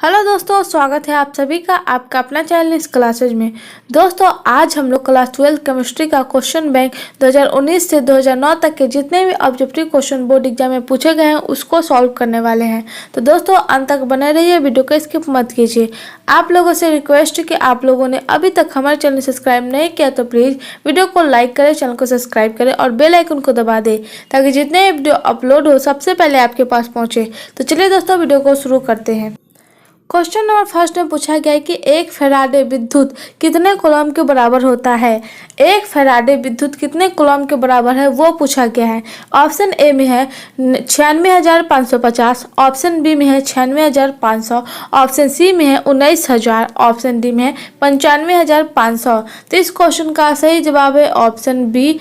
Hello दोस्तों, स्वागत है आप सभी का आपका अपना चैनल इस क्लासेज में। दोस्तों आज हम लोग क्लास 12 केमिस्ट्री का क्वेश्चन बैंक 2019 से 2009 तक के जितने भी ऑब्जेक्टिव क्वेश्चन बोर्ड एग्जाम में पूछे गए हैं उसको सॉल्व करने वाले हैं। तो दोस्तों अंत तक बने रहिए, वीडियो को स्किप मत कीजिए। आप लोगों से रिक्वेस्ट है कि आप लोगों ने अभी तक हमारे चैनल सब्सक्राइब नहीं किया तो प्लीज़ वीडियो को लाइक करें, चैनल को सब्सक्राइब करें और बेल आइकन को दबा दें ताकि जितने वीडियो अपलोड हो सबसे पहले आपके पास पहुँचे। तो चलिए दोस्तों वीडियो को शुरू करते हैं। क्वेश्चन नंबर फर्स्ट में पूछा गया है कि एक फैराडे विद्युत कितने कूलम के बराबर होता है। एक फैराडे विद्युत कितने कूलम के बराबर है वो पूछा गया है। ऑप्शन ए में है 96,550, ऑप्शन बी में है 96,500, ऑप्शन सी में है 19,000, ऑप्शन डी में है 95,500। तो इस क्वेश्चन का सही जवाब है ऑप्शन बी।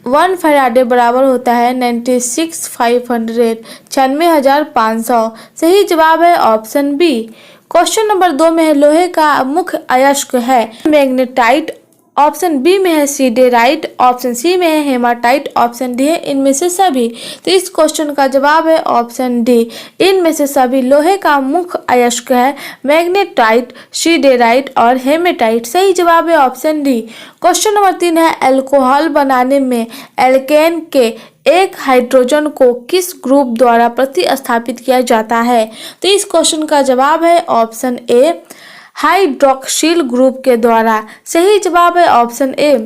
1 फैराडे बराबर होता है 96,500, 96,500। सही जवाब है ऑप्शन बी। क्वेश्चन नंबर 2 में है लोहे का मुख्य अयस्क है मैग्नेटाइट, ऑप्शन बी में है सीडेराइट, ऑप्शन सी में है हेमाटाइट, ऑप्शन डी है इनमें से सभी। तो इस क्वेश्चन का जवाब है ऑप्शन डी, इनमें से सभी। लोहे का मुख्य अयस्क है मैग्नेटाइट, सीडेराइट और हेमेटाइट। सही जवाब है ऑप्शन डी। क्वेश्चन नंबर 3 है अल्कोहल बनाने में एल्केन के एक हाइड्रोजन को किस ग्रुप द्वारा प्रतिस्थापित किया जाता है। तो इस क्वेश्चन का जवाब है ऑप्शन ए, हाइड्रोक्सिल ग्रुप के द्वारा। सही जवाब है ऑप्शन ए।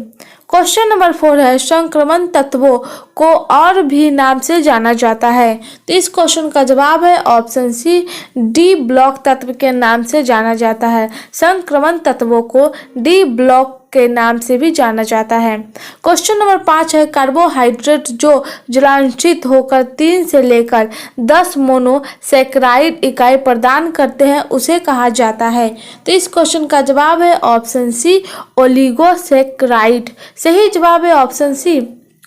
क्वेश्चन नंबर 4 है संक्रमण तत्वों को और भी नाम से जाना जाता है। तो इस क्वेश्चन का जवाब है ऑप्शन सी, डी ब्लॉक तत्व के नाम से जाना जाता है। संक्रमण तत्वों को डी ब्लॉक के नाम से भी जाना जाता है। क्वेश्चन नंबर 5 है कार्बोहाइड्रेट जो जलांशित होकर 3 से लेकर 10 मोनोसैकेराइड इकाई प्रदान करते हैं उसे कहा जाता है। तो इस क्वेश्चन का जवाब है ऑप्शन सी, ओलिगोसैकेराइड। सही जवाब है ऑप्शन सी।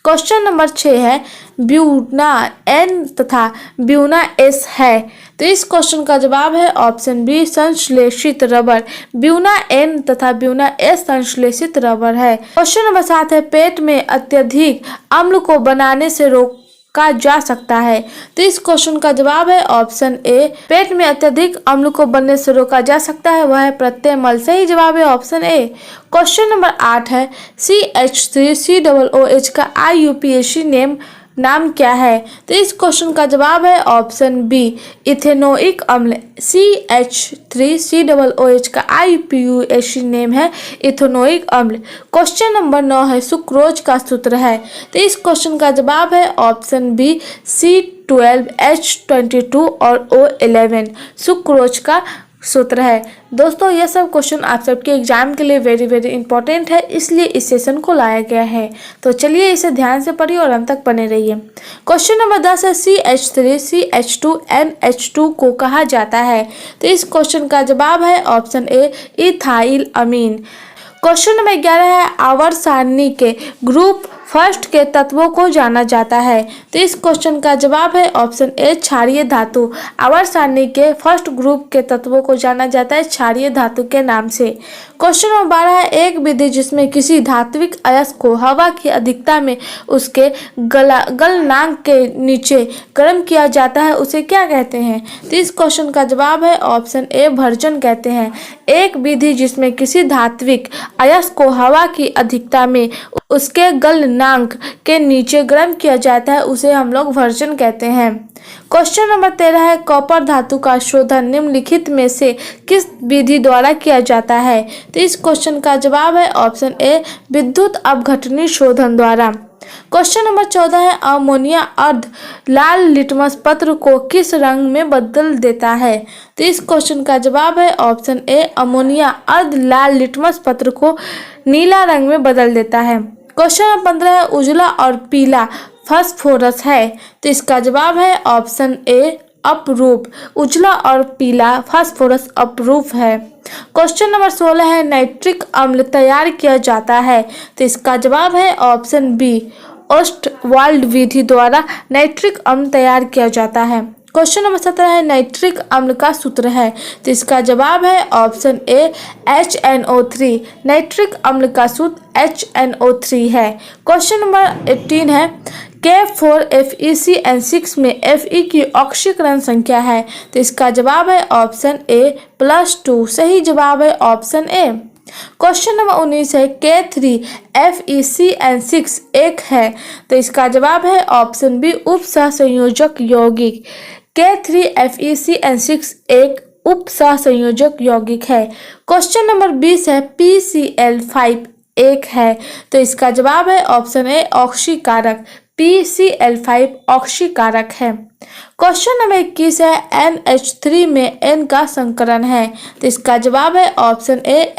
क्वेश्चन नंबर 6 है ब्यूना एन तथा ब्यूना एस है। तो इस क्वेश्चन का जवाब है ऑप्शन बी, संश्लेषित रबर। ब्यूना एन तथा ब्यूना एस संश्लेषित रबर है। क्वेश्चन नंबर 7 है पेट में अत्यधिक अम्ल को बनाने से रोका जा सकता है। तो इस क्वेश्चन का जवाब है ऑप्शन ए, पेट में अत्यधिक अम्ल को बनने से रोका जा सकता है, वह है प्रत्यय मल। सही जवाब है ऑप्शन ए। क्वेश्चन नंबर 8 है CH3COOH का IUPAC नाम क्या है। तो इस क्वेश्चन का जवाब है ऑप्शन बी, इथेनोइक अम्ल। CH3COOH का IUPAC नेम है इथेनोइक अम्ल। क्वेश्चन नंबर 9 है सुक्रोज का सूत्र है। तो इस क्वेश्चन का जवाब है ऑप्शन बी, C12H22 और O11 सुक्रोज का सूत्र है। दोस्तों ये सब क्वेश्चन आप सबके एग्जाम के लिए वेरी इंपॉर्टेंट है, इसलिए इस सेशन को लाया गया है। तो चलिए इसे ध्यान से पढ़िए और अंत तक बने रहिए। क्वेश्चन नंबर 10 है CH3CH2NH2 को कहा जाता है। तो इस क्वेश्चन का जवाब है option A, ethyl amine. Question number 11 है आवर्त सारणी के ग्रुप फर्स्ट के तत्वों को जाना जाता है। तो इस क्वेश्चन का जवाब है ऑप्शन ए, क्षारीय धातु। आवर्त सारणी के फर्स्ट ग्रुप के तत्वों को जाना जाता है क्षारीय धातु के नाम से। क्वेश्चन नंबर 12 है एक विधि जिसमें किसी धात्विक अयस्क को हवा की अधिकता में उसके गलनांक के नीचे गर्म किया जाता है उसे क्या कहते हैं। तो इस क्वेश्चन का जवाब है ऑप्शन ए, भर्जन कहते हैं। एक विधि जिसमें किसी धात्विक अयस्क को हवा की अधिकता में उसके गलनांक के नीचे गर्म किया जाता है उसे हम लोग भर्जन कहते हैं। क्वेश्चन नंबर 13 है कॉपर धातु का शोधन निम्नलिखित में से किस विधि द्वारा किया जाता है। तो इस क्वेश्चन का जवाब है ऑप्शन ए, विद्युत अपघटनी शोधन द्वारा। क्वेश्चन नंबर 14 है अमोनिया अर्ध लाल लिटमस पत्र को किस रंग में बदल देता है। तो इस क्वेश्चन का जवाब है ऑप्शन ए, अमोनिया अर्ध लाल लिटमस पत्र को नीला रंग में बदल देता है। क्वेश्चन नंबर 15 है उजला और पीला फास्फोरस है। तो इसका जवाब है ऑप्शन ए, अपरूप। उजला और पीला फास्फोरस अपरूप है। क्वेश्चन नंबर 16 है नाइट्रिक अम्ल तैयार किया जाता है। तो इसका जवाब है ऑप्शन बी, ओस्टवाल्ड विधि द्वारा नाइट्रिक अम्ल तैयार किया जाता है। क्वेश्चन नंबर 17 है नाइट्रिक अम्ल का सूत्र है। तो इसका जवाब है ऑप्शन ए, HNO3। नाइट्रिक अम्ल का सूत्र HNO3 है। क्वेश्चन नंबर 18 है K4 FeCN6 में Fe की ऑक्सीकरण संख्या है, तो इसका जवाब है ऑप्शन ए +2। सही जवाब है ऑप्शन ए। क्वेश्चन नंबर 19 है K3 FeCN6 एक है, तो इसका जवाब है ऑप्शन बी उप सहसंयोजक यौगिक। K3 FeCN6 एक उप सहसंयोजक यौगिक है। क्वेश्चन नंबर 20 है PCl5 एक है, तो इसका जवाब है ऑप्शन ए ऑक्सीकारक। PCl5 ऑक्सीकारक है। क्वेश्चन नंबर 21 है NH3 में N का संकरण है, तो इसका जवाब है ऑप्शन ए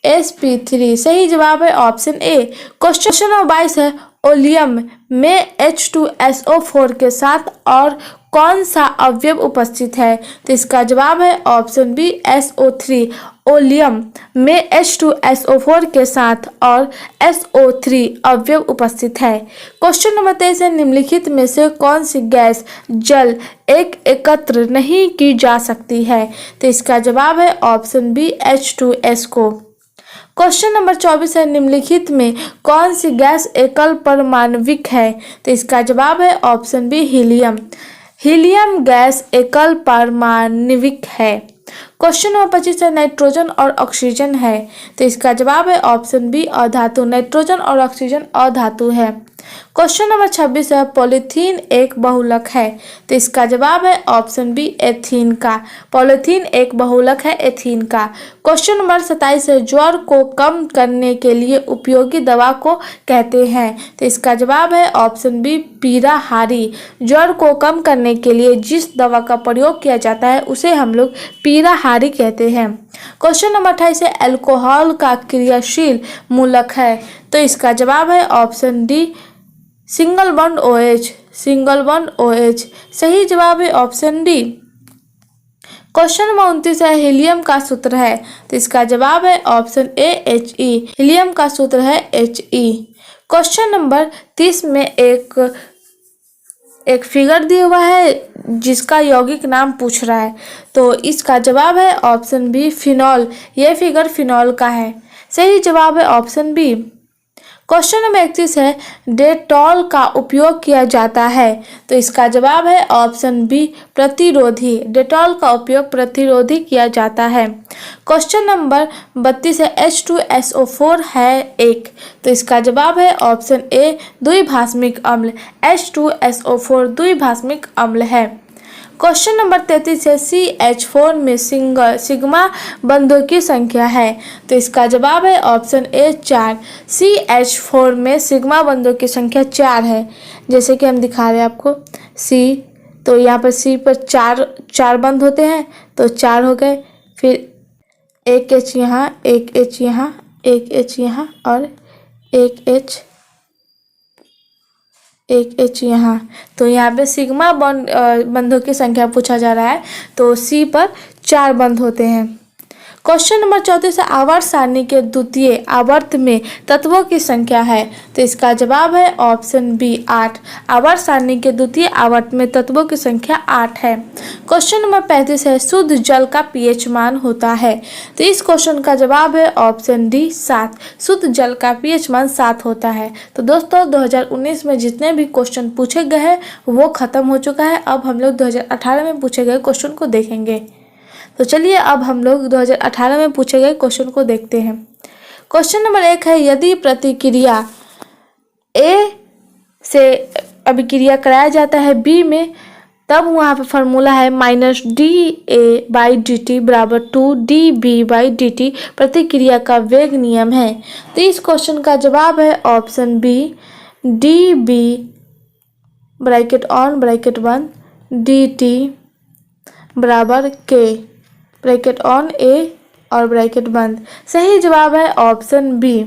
sp3। सही जवाब है ऑप्शन ए। क्वेश्चन नंबर 22 है ओलियम में H2SO4 के साथ और कौन सा अवयव उपस्थित है, तो इसका जवाब है ऑप्शन बी SO3। ओलियम में H2SO4 के साथ और SO3 अवयव उपस्थित है। क्वेश्चन नंबर 23 है निम्नलिखित में से कौन सी गैस जल एकत्र नहीं की जा सकती है, तो इसका जवाब है ऑप्शन बी H2S को। क्वेश्चन नंबर 24 है निम्नलिखित में कौन सी गैस एकल परमाणविक है, तो इसका जवाब है option B helium. Helium gas एकल परमाणविक है। क्वेश्चन नंबर 25 है नाइट्रोजन और ऑक्सीजन है, तो इसका जवाब है ऑप्शन बी अधातु। नाइट्रोजन और ऑक्सीजन अधातु है। क्वेश्चन नंबर 26 है पॉलीथीन एक बहुलक है, तो इसका जवाब है ऑप्शन बी एथीन का। पॉलीथीन एक बहुलक है एथीन का। क्वेश्चन नंबर 27 है ज्वर को कम करने के लिए उपयोगी दवा को कहते हैं, तो इसका जवाब है ऑप्शन बी पीराहारी। ज्वर को कम करने के लिए जिस दवा का प्रयोग किया जाता है उसे हम लोग पीराहारी कहते हैं। क्वेश्चन नंबर 28 है अल्कोहल का क्रियाशील मूलक है, तो इसका जवाब है option D single bond OH। सही जवाब है ऑप्शन डी। क्वेश्चन नंबर 29 है हीलियम का सूत्र है, तो इसका जवाब है ऑप्शन ए He। हीलियम का सूत्र है He। क्वेश्चन नंबर 30 में एक फिगर दिया हुआ है जिसका यौगिक नाम पूछ रहा है, तो इसका जवाब है ऑप्शन बी फिनॉल। यह फिगर फिनॉल का है। सही जवाब है ऑप्शन बी। क्वेश्चन नंबर 31 है डेटॉल का उपयोग किया जाता है, तो इसका जवाब है ऑप्शन बी प्रतिरोधी। डेटॉल का उपयोग प्रतिरोधी किया जाता है। क्वेश्चन नंबर 32 है H2SO4 है एक, तो इसका जवाब है ऑप्शन ए द्विभाषमिक अम्ल। H2SO4 द्विभाषमिक अम्ल है। क्वेश्चन नंबर 33 है CH4 में सिग्मा बंधों की संख्या है, तो इसका जवाब है ऑप्शन ए 4। CH4 में सिग्मा बंधों की संख्या 4 है, जैसे कि हम दिखा रहे हैं आपको C, तो यहाँ पर C पर चार बंध होते हैं, तो 4 हो गए। फिर एक H यहाँ, एक H यहाँ, एक H यहाँ और एक H यहाँ, तो यहाँ पे सिग्मा बंधों की संख्या पूछा जा रहा है, तो C पर 4 बंध होते हैं। क्वेश्चन नंबर 34 आवर्त सारणी के द्वितीय आवर्त में तत्वों की संख्या है, तो इसका जवाब है ऑप्शन बी 8। आवर्त सारणी के द्वितीय आवर्त में तत्वों की संख्या 8 है। क्वेश्चन नंबर 35 है शुद्ध जल का pH मान होता है, तो इस क्वेश्चन का जवाब है ऑप्शन डी 7। शुद्ध जल का pH मान 7 होता है। तो दोस्तों 2019 में जितने भी क्वेश्चन पूछे गए हैं वो खत्म हो चुका है। अब हम लोग 2018 में पूछे गए क्वेश्चन को देखेंगे। तो चलिए अब हम लोग 2018 में पूछे गए क्वेश्चन को देखते हैं। क्वेश्चन नंबर 1 है यदि प्रतिक्रिया A से अभिक्रिया कराया जाता है B में, तब वहाँ पे फॉर्मूला है -dA/dt बराबर 2dB/dt प्रतिक्रिया का वेग नियम है। तो इस क्वेश्चन का जवाब है option B dB bracket on bracket बंद dt बराबर k ब्रैकेट ऑन ए और ब्रैकेट बंद। सही जवाब है ऑप्शन बी।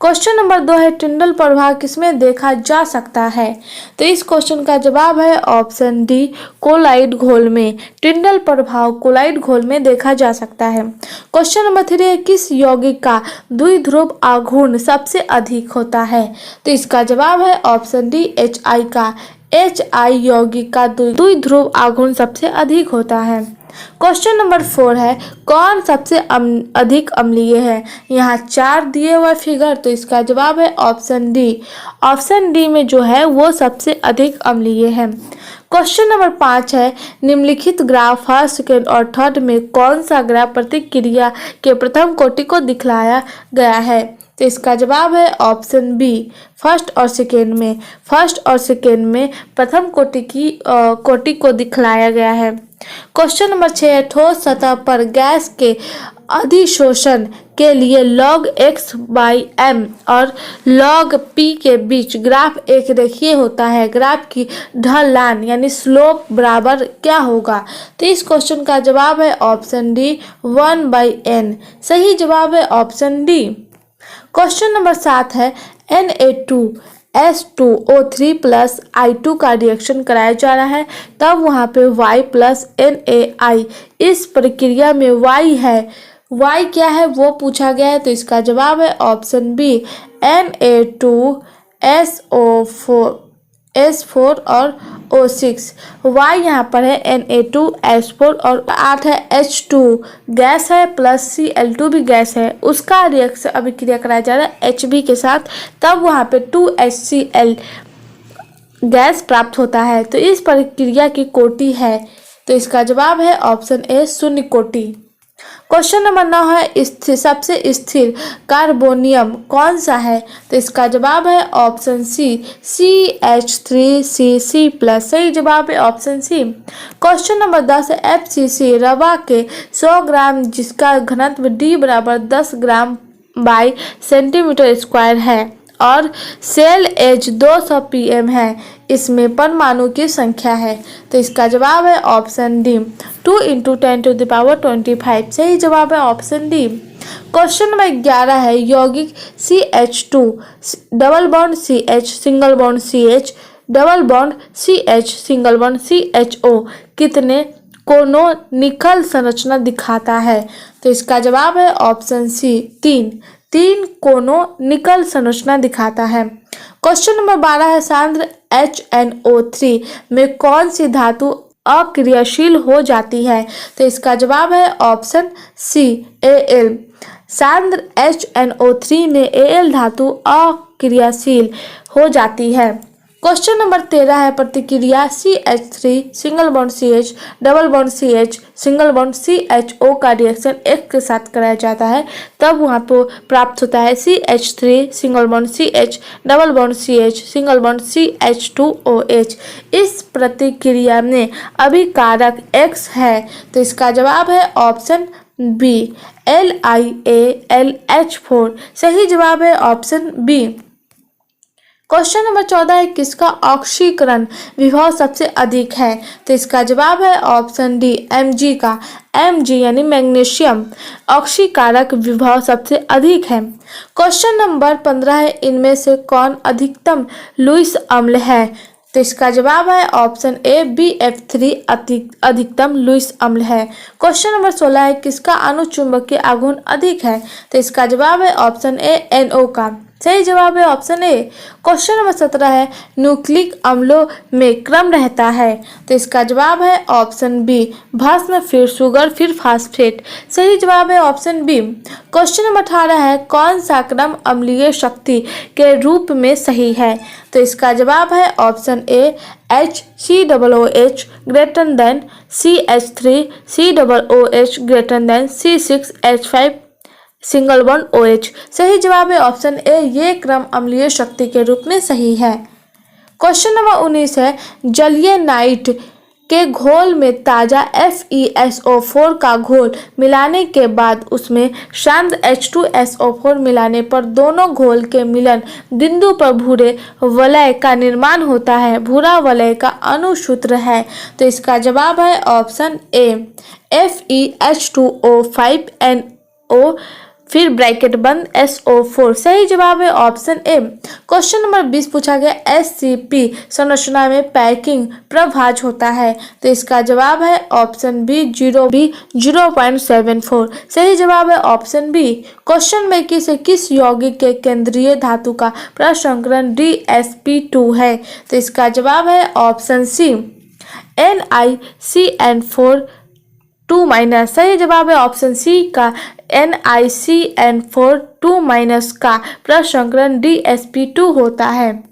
क्वेश्चन नंबर 2 है टिंडल प्रभाव किसमें देखा जा सकता है, तो इस क्वेश्चन का जवाब है ऑप्शन डी कोलाइड घोल में। टिंडल प्रभाव कोलाइड घोल में देखा जा सकता है। क्वेश्चन नंबर 3 है किस यौगिक का द्विध्रुव आघूर्ण सबसे अधिक होता है, तो इसका जवाब है ऑप्शन डी HI का। HI यौगिक का द्विध्रुव आघूर्ण सबसे अधिक होता है। क्वेश्चन नंबर 4 है, कौन सबसे अधिक अम्लीय है। यहाँ 4 दिए हुए फिगर, तो इसका जवाब है ऑप्शन डी। ऑप्शन डी में जो है वो सबसे अधिक अम्लीय है। क्वेश्चन नंबर 5 है, निम्नलिखित ग्राफ फर्स्ट, सेकेंड और थर्ड में कौन सा ग्राफ प्रतिक्रिया के प्रथम कोटि को दिखलाया गया है। तो इसका जवाब है ऑप्शन बी, फर्स्ट और सेकेंड में। फर्स्ट और सेकेंड में प्रथम कोटि को दिखलाया गया है। क्वेश्चन नंबर 6 है, ठोस सतह पर गैस के अधिशोषण के लिए log x/m और log p के बीच ग्राफ एक रेखीय होता है। ग्राफ की ढलान यानी स्लोप बराबर क्या होगा। तो इस क्वेश्चन का जवाब है ऑप्शन डी, 1/n। सही जवाब है ऑप्शन डी। क्वेश्चन नंबर 7 है, Na2S2O3 प्लस I2 का रिएक्शन कराया जा रहा है, तब वहाँ पे Y प्लस NaI। इस प्रक्रिया में Y है, Y क्या है वो पूछा गया है। तो इसका जवाब है ऑप्शन बी, Na2SO4 और O6। Y यहाँ पर है Na2S4 और 8 है H2 गैस है प्लस Cl2 भी गैस है, उसका रिएक्शन अभिक्रिया कराया जा रहा है Hb के साथ, तब वहाँ पे 2HCl गैस प्राप्त होता है। तो इस प्रक्रिया की कोटि है, तो इसका जवाब है ऑप्शन ए, शून्य कोटि। क्वेश्चन नंबर 9 है, सबसे स्थिर कार्बोनियम कौन सा है। तो इसका जवाब है ऑप्शन सी, CH3CC+। सही जवाब है ऑप्शन सी। क्वेश्चन नंबर 10 है, FCC रवा के 100 ग्राम जिसका घनत्व D बराबर 10 ग्राम बाई सेंटीमीटर स्क्वायर है और सेल एज 200 pm है, इसमें परमाणु की संख्या है। तो इसका जवाब है ऑप्शन डी, 2 × 10⁻25। सही जवाब है ऑप्शन डी। क्वेश्चन नंबर 11 है, यौगिक CH2 double bond CH single bond CH double bond CH single bond CHO कितने कोनोनिकल संरचना दिखाता है। तो इसका जवाब है ऑप्शन सी, 3 कोनोनिकल संरचना दिखाता है। क्वेश्चन नंबर 12 है, सांद्र HNO3 में कौन सी धातु अक्रियाशील हो जाती है। तो इसका जवाब है ऑप्शन सी, Al। सांद्र HNO3 में Al धातु अक्रियाशील हो जाती है। क्वेश्चन नंबर 13 है, प्रतिक्रिया CH3 single bond CH double bond CH single bond CHO का रिएक्शन एक के साथ कराया जाता है, तब वहाँ पर प्राप्त होता है CH3 single bond CH double bond CH single bond CH2OH। इस प्रतिक्रिया में अभिकारक X है, तो इसका जवाब है ऑप्शन बी, LiAlH4। सही जवाब है ऑप्शन बी। क्वेश्चन नंबर 14 है, किसका ऑक्सीकरण विभव सबसे अधिक है। तो इसका जवाब है ऑप्शन डी, Mg का। Mg यानी मैग्नीशियम ऑक्सीकारक विभव सबसे अधिक है। क्वेश्चन नंबर 15 है, इनमें से कौन अधिकतम लुईस अम्ल है। तो इसका जवाब है ऑप्शन ए, BF3 अधिकतम लुईस अम्ल है। क्वेश्चन नंबर 16 है, किसका अनुचुंबकीय आघूर्ण अधिक है। तो इसका जवाब है ऑप्शन ए, NO का। सही जवाब है ऑप्शन ए। क्वेश्चन नंबर 17 है, न्यूक्लिक अम्लों में क्रम रहता है। तो इसका जवाब है ऑप्शन बी, भस्म फिर शुगर फिर फास्फेट। सही जवाब है ऑप्शन बी। क्वेश्चन नंबर 18 है, कौन सा क्रम अम्लीय शक्ति के रूप में सही है। तो इसका जवाब है ऑप्शन ए, HCOOH greater than CH3 COOH greater than C6H5 single bond OH। सही जवाब है ऑप्शन ए, ये क्रम अम्लीय शक्ति के रूप में सही है। क्वेश्चन नंबर 19 है, जलीय नाइट के घोल में ताज़ा FeSO4 का घोल मिलाने के बाद उसमें शांत H2SO4 मिलाने पर दोनों घोल के मिलन बिंदु पर भूरे वलय का निर्माण होता है। भूरा वलय का अणुसूत्र है। तो इसका जवाब है ऑप्शन ए, FeH2O5NO फिर ब्रैकेट बंद SO4। सही जवाब है ऑप्शन ए। क्वेश्चन नंबर 20 पूछा गया, SCP संरचना में पैकिंग प्रभाज होता है। तो इसका जवाब है ऑप्शन बी, 0.74। सही जवाब है ऑप्शन बी। क्वेश्चन में किस यौगिक के केंद्रीय धातु का प्रसंकरण DsP2 है। तो इसका जवाब है ऑप्शन सी, NiCN4 2 माइनस। सही जवाब है ऑप्शन सी का NiCN4 2 माइनस का प्रसंकरण DsP2 होता है।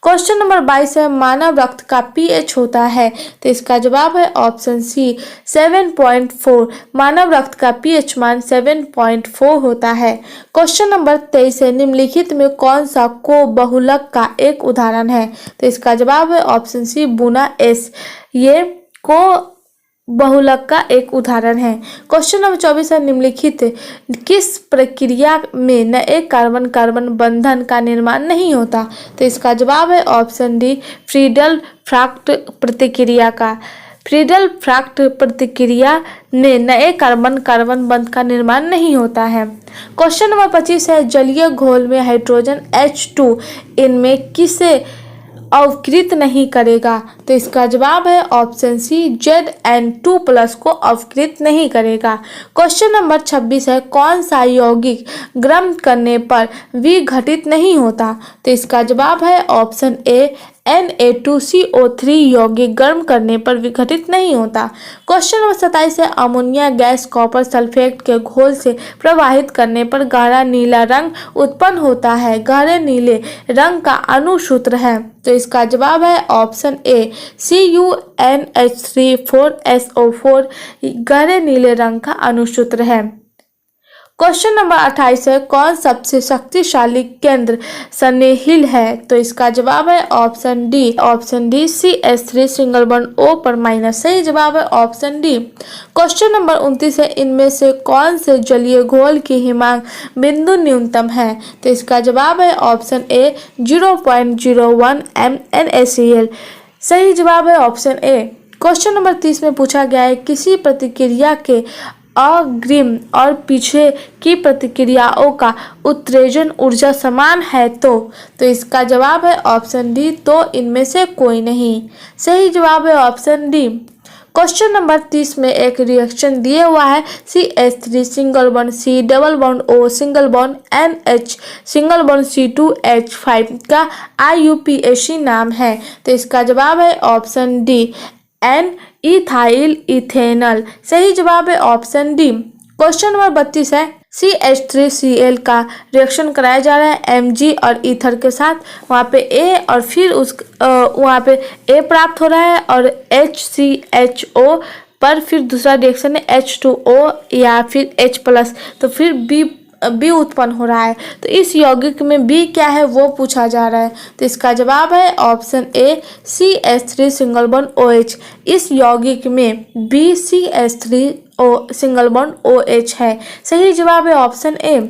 क्वेश्चन नंबर 22 है, मानव रक्त का pH होता है, तो इसका जवाब है ऑप्शन सी 7.4। मानव रक्त का pH मान 7.4 होता है। क्वेश्चन नंबर 23 है, निम्नलिखित में कौन सा को बहुलक का एक उदाहरण है, तो इसका जवाब है ऑप्शन सी बुना S। ये को बहुलक का एक उदाहरण है। क्वेश्चन नंबर 24 है, निम्नलिखित किस प्रक्रिया में नए कार्बन कार्बन बंधन का निर्माण नहीं होता, तो इसका जवाब है ऑप्शन डी फ्रीडल-फ्राक्ट प्रतिक्रिया का। फ्रीडल-फ्राक्ट प्रतिक्रिया में नए कार्बन कार्बन बंध का निर्माण नहीं होता है। क्वेश्चन नंबर 25 है, जलीय घोल में हाइड्रोजन H2 इनमें किसे अवकृत नहीं करेगा, तो इसका जवाब है ऑप्शन सी Zn2+ को अवकृत नहीं करेगा। क्वेश्चन नंबर 26 है, कौन सा यौगिक गर्म करने पर विघटित नहीं होता, तो इसका जवाब है ऑप्शन ए Na2CO3 यौगिक गर्म करने पर विघटित नहीं होता। क्वेश्चन नंबर 27 है, अमोनिया गैस कॉपर सल्फेट के घोल से प्रवाहित करने पर गहरा नीला रंग उत्पन्न होता है, गहरे नीले रंग का अणुसूत्र है, तो इसका जवाब है ऑप्शन ए CuNH3 4SO4 गहरे नीले रंग का अणुसूत्र है। क्वेश्चन नंबर 28 है, कौन सबसे शक्तिशाली केंद्र सन्निहित है, तो इसका जवाब है option D CH3 single bond O पर माइनस। सही जवाब है ऑप्शन डी। क्वेश्चन नंबर 29 है, इनमें से कौन से जलीय घोल की हिमांक बिंदु न्यूनतम है, तो इसका जवाब है ऑप्शन ए 0.01 NaCl। सही जवाब है ऑप्शन ए। क्वेश्चन नंबर 30 में पूछा गया है, किसी प्रतिक्रिया के अग्रिम और पीछे की प्रतिक्रियाओं का उत्तेजन ऊर्जा समान है, तो इसका जवाब है ऑप्शन डी तो इनमें से कोई नहीं। सही जवाब है ऑप्शन डी। क्वेश्चन नंबर 30 में एक रिएक्शन दिया हुआ है CH3 single bond C double bond O single bond NH single bond C2H5 का IUPAC नाम है, तो इसका जवाब है option D N ethyl ethanol. सही जवाब है ऑप्शन डी। क्वेश्चन नंबर 32 है, CH3Cl का रिएक्शन कराया जा रहा है Mg और ईथर के साथ, वहाँ पे A और फिर वहाँ पे A प्राप्त हो रहा है और HCHO पर फिर दूसरा रिएक्शन है H2O या फिर H+, तो फिर बी उत्पन्न हो रहा है, तो इस यौगिक में बी क्या है वो पूछा जा रहा है, तो इसका जवाब है ऑप्शन ए CH3 सिंगल बॉन्ड OH। इस यौगिक में B CH3 single bond OH है। सही जवाब है ऑप्शन ए।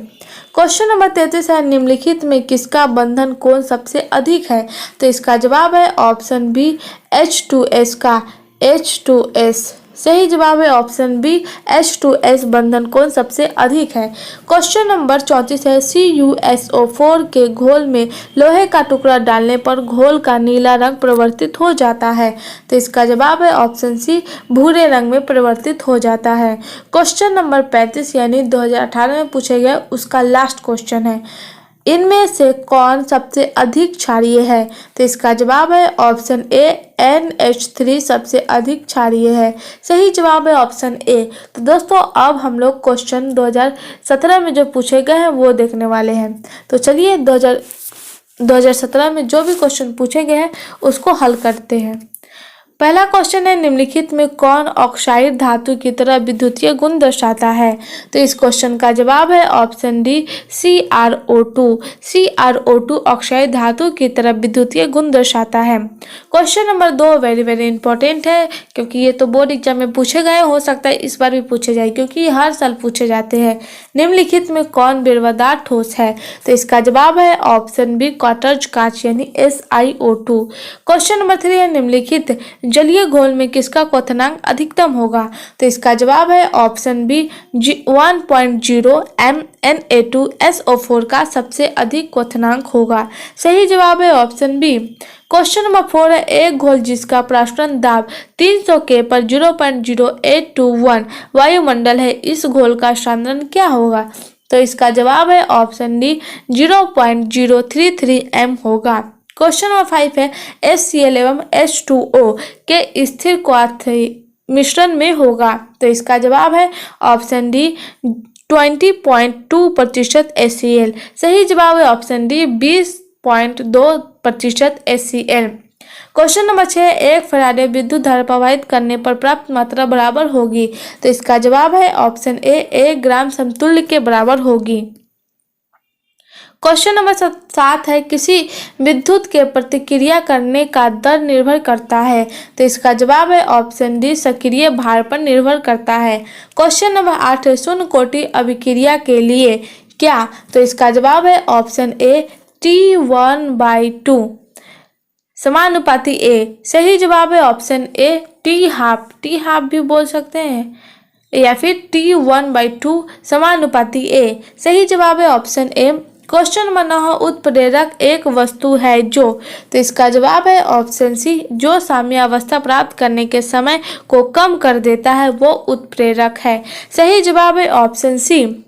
क्वेश्चन नंबर 33 है, निम्नलिखित में किसका बंधन कोण सबसे अधिक है, तो इसका जवाब है ऑप्शन बी H2S का H2S। सही जवाब है ऑप्शन बी H2S बंधन कोण सबसे अधिक है। क्वेश्चन नंबर 34 है, CuSO4 के घोल में लोहे का टुकड़ा डालने पर घोल का नीला रंग परिवर्तित हो जाता है, तो इसका जवाब है ऑप्शन सी भूरे रंग में परिवर्तित हो जाता है। क्वेश्चन नंबर 35 यानी 2018 में पूछे गए उसका लास्ट क्वेश्चन है, इनमें से कौन सबसे अधिक क्षारीय है, तो इसका जवाब है ऑप्शन ए NH3 सबसे अधिक क्षारीय है। सही जवाब है ऑप्शन ए। तो दोस्तों अब हम लोग क्वेश्चन 2017 में जो पूछे गए हैं वो देखने वाले हैं, तो चलिए 2017 में जो भी क्वेश्चन पूछे गए हैं उसको हल करते हैं। पहला क्वेश्चन है, निम्नलिखित में कौन ऑक्साइड धातु की तरह विद्युतीय गुण दर्शाता है, तो इस क्वेश्चन का जवाब है ऑप्शन डी CrO2 ऑक्साइड धातु की तरह विद्युतीय गुण दर्शाता है। Question number 2 very very important है, क्योंकि ये तो बोर्ड एग्जाम में पूछे गए, हो सकता है इस बार भी पूछे जाए क्योंकि ये हर साल पूछे जाते हैं। निम्नलिखित में कौन बेरवादार ठोस है, तो इसका जवाब है ऑप्शन बी क्वार्टज कांच यानी SiO2। क्वेश्चन नंबर 3 है, निम्नलिखित जलीय घोल में किसका क्वथनांक अधिकतम होगा, तो इसका जवाब है ऑप्शन बी 1.0 Na2SO4 का सबसे अधिक क्वथनांक होगा। सही जवाब है ऑप्शन बी। क्वेश्चन नंबर 4 है, एक घोल जिसका प्रसरण दाब 300 K पर 0.0821 वायुमंडल है, इस घोल का सांद्रण क्या होगा, तो इसका जवाब है ऑप्शन डी 0.033 m होगा। क्वेश्चन नंबर 5 है, HCl एवं H2O के स्थिर मिश्रण में होगा। तो इसका जवाब है ऑप्शन डी 20.2% HCl। सही जवाब है option D 20.2% HCl। Question number 6, एक फराडे विद्युत धारा प्रवाहित करने पर प्राप्त मात्रा बराबर होगी। तो इसका जवाब है ऑप्शन ए 1 ग्राम समतुल्य के बराबर होगी। क्वेश्चन नंबर 7 है, किसी विद्युत के प्रतिक्रिया करने का दर निर्भर करता है। तो इसका जवाब है ऑप्शन डी सक्रिय भार पर निर्भर करता है। क्वेश्चन नंबर 8 है, शून्य कोटि अभिक्रिया के लिए क्या। तो इसका जवाब है ऑप्शन ए T1/2 समानुपाती ए। सही जवाब है ऑप्शन ए टी हाफ भी बोल सकते हैं या फिर T1/2 समानुपाती ए। सही जवाब है ऑप्शन ए। क्वेश्चन नंबर 9, उत्प्रेरक एक वस्तु है जो। तो इसका जवाब है ऑप्शन सी जो साम्यावस्था प्राप्त करने के समय को कम कर देता है वो उत्प्रेरक है। सही जवाब है ऑप्शन सी।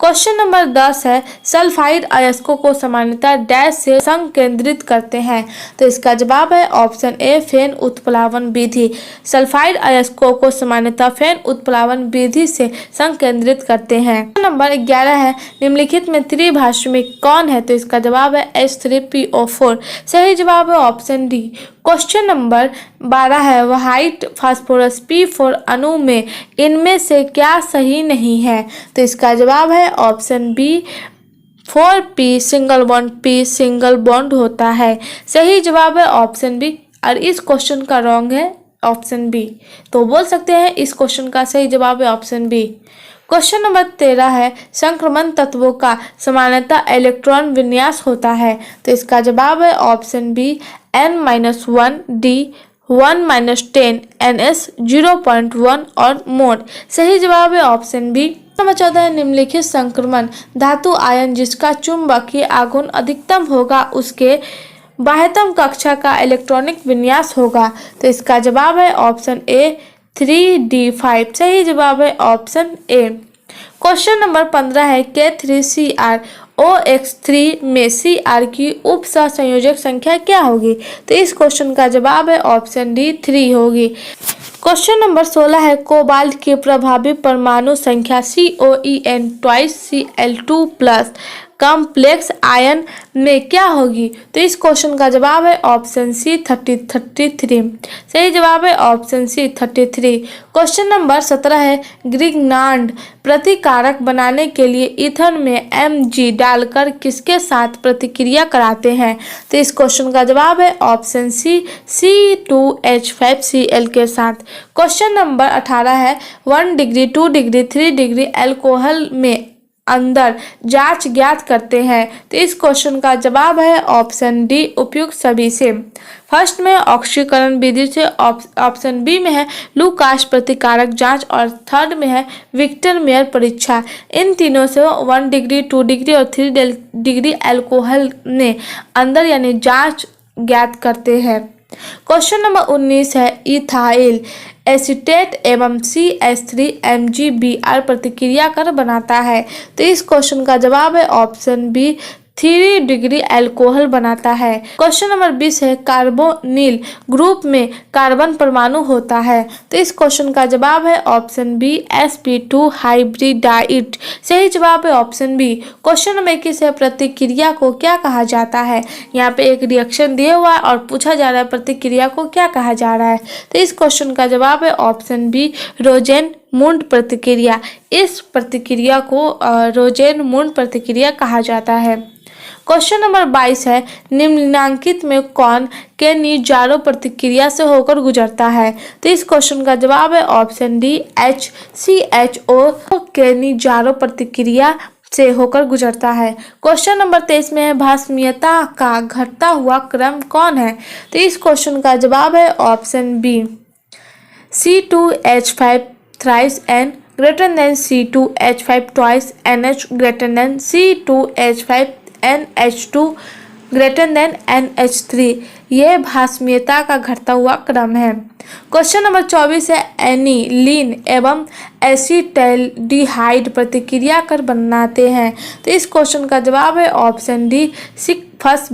क्वेश्चन नंबर 10 है, सल्फाइड अयस्कों को सामान्यतः डैश से संकेंद्रित करते हैं। तो इसका जवाब है ऑप्शन ए फेन उत्प्लावन विधि। सल्फाइड अयस्कों को सामान्यतः फेन उत्प्लावन विधि से संकेंद्रित करते हैं। नंबर 11 है, निम्नलिखित में त्रिभाषमिक कौन है। तो इसका जवाब है H3PO4। सही जवाब है ऑप्शन डी। क्वेश्चन नंबर 12 है, व्हाइट फास्फोरस P4 अणु में इनमें से क्या सही नहीं है। तो इसका जवाब है option B 4p single bond होता है। सही जवाब है ऑप्शन बी। और इस क्वेश्चन का रॉन्ग है ऑप्शन बी। तो बोल सकते हैं इस क्वेश्चन का सही जवाब है ऑप्शन बी। क्वेश्चन नंबर 13 है, संक्रमण तत्वों का सामान्यतः इलेक्ट्रॉन विन्यास होता है। तो इसका जवाब है option B N-1 D 1-10 NS 0.1 और मोड। सही जवाब है ऑप्शन बी। नंबर 14 है, निम्नलिखित संक्रमण धातु आयन जिसका चुंबकीय आघूर्ण अधिकतम होगा उसके बाह्यतम कक्षा का इलेक्ट्रॉनिक विन्यास होगा। तो इसका जवाब है ऑप्शन ए 3d5। सही जवाब है ऑप्शन ए। क्वेश्चन नंबर 15 है, K3CrOX3 में Cr की उप सहसंयोजक संख्या क्या होगी। तो इस क्वेश्चन का जवाब है ऑप्शन डी 3 होगी। क्वेश्चन नंबर 16 है, कोबाल्ट की प्रभावी परमाणु संख्या COEN 2Cl2+ कॉम्प्लेक्स आयन में क्या होगी। तो इस क्वेश्चन का जवाब है ऑप्शन सी 33। सही जवाब है ऑप्शन सी 33। क्वेश्चन नंबर 17 है, ग्रिग्नार्ड प्रतिकारक बनाने के लिए ईथर में Mg डालकर किसके साथ प्रतिक्रिया कराते हैं। तो इस क्वेश्चन का जवाब है ऑप्शन सी C2H5Cl के साथ। क्वेश्चन नंबर 18 है, 1 डिग्री 2 डिग्री 3 डिग्री अल्कोहल में अंदर जांच ज्ञात करते हैं। तो इस क्वेश्चन का जवाब है ऑप्शन डी उपयुक्त सभी से। फर्स्ट में ऑक्सीकरण विधि से, ऑप्शन बी में है लुकास प्रतिकारक जांच और थर्ड में है विक्टर मेयर परीक्षा। इन तीनों से 1 डिग्री 2 डिग्री और 3 डिग्री अल्कोहल में अंदर यानी जांच ज्ञात करते हैं। क्वेश्चन नंबर 19 है, इथाइल एसीटेट एवं CH3MgBr प्रतिक्रिया कर बनाता है। तो इस क्वेश्चन का जवाब है ऑप्शन बी 3 डिग्री अल्कोहल बनाता है। क्वेश्चन नंबर 20 है, कार्बोनिल ग्रुप में कार्बन परमाणु होता है। तो इस क्वेश्चन का जवाब है ऑप्शन बी sp2 हाइब्रिडाइट। सही जवाब है ऑप्शन बी। क्वेश्चन नंबर 21 है, प्रतिक्रिया को क्या कहा जाता है। यहाँ पे एक रिएक्शन दिया हुआ है और पूछा जा रहा है प्रतिक्रिया को क्या कहा जा रहा है। तो इस क्वेश्चन का जवाब है ऑप्शन बी रोजेन-मुंड प्रतिक्रिया। इस प्रतिक्रिया को रोजेन-मुंड प्रतिक्रिया कहा जाता है। क्वेश्चन नंबर 22 है, निम्नलिखित में कौन केनिजारो प्रतिक्रिया से होकर गुजरता है। तो इस क्वेश्चन का जवाब है ऑप्शन डी HCHO केनिजारो प्रतिक्रिया से होकर गुजरता है। क्वेश्चन नंबर 23 में है, भाष्मीयता का घटता हुआ क्रम कौन है। तो इस क्वेश्चन का जवाब है option B C2H5 thrice N greater than C2H5 twice NH greater than C2H5 NH2 greater than NH3। यह भाष्मीयता का घटता हुआ क्रम है। क्वेश्चन नंबर 24 है, एनिलीन एवं एसिटाल्डिहाइड प्रतिक्रिया कर बनाते हैं। तो इस क्वेश्चन का जवाब है ऑप्शन डी सिक्फस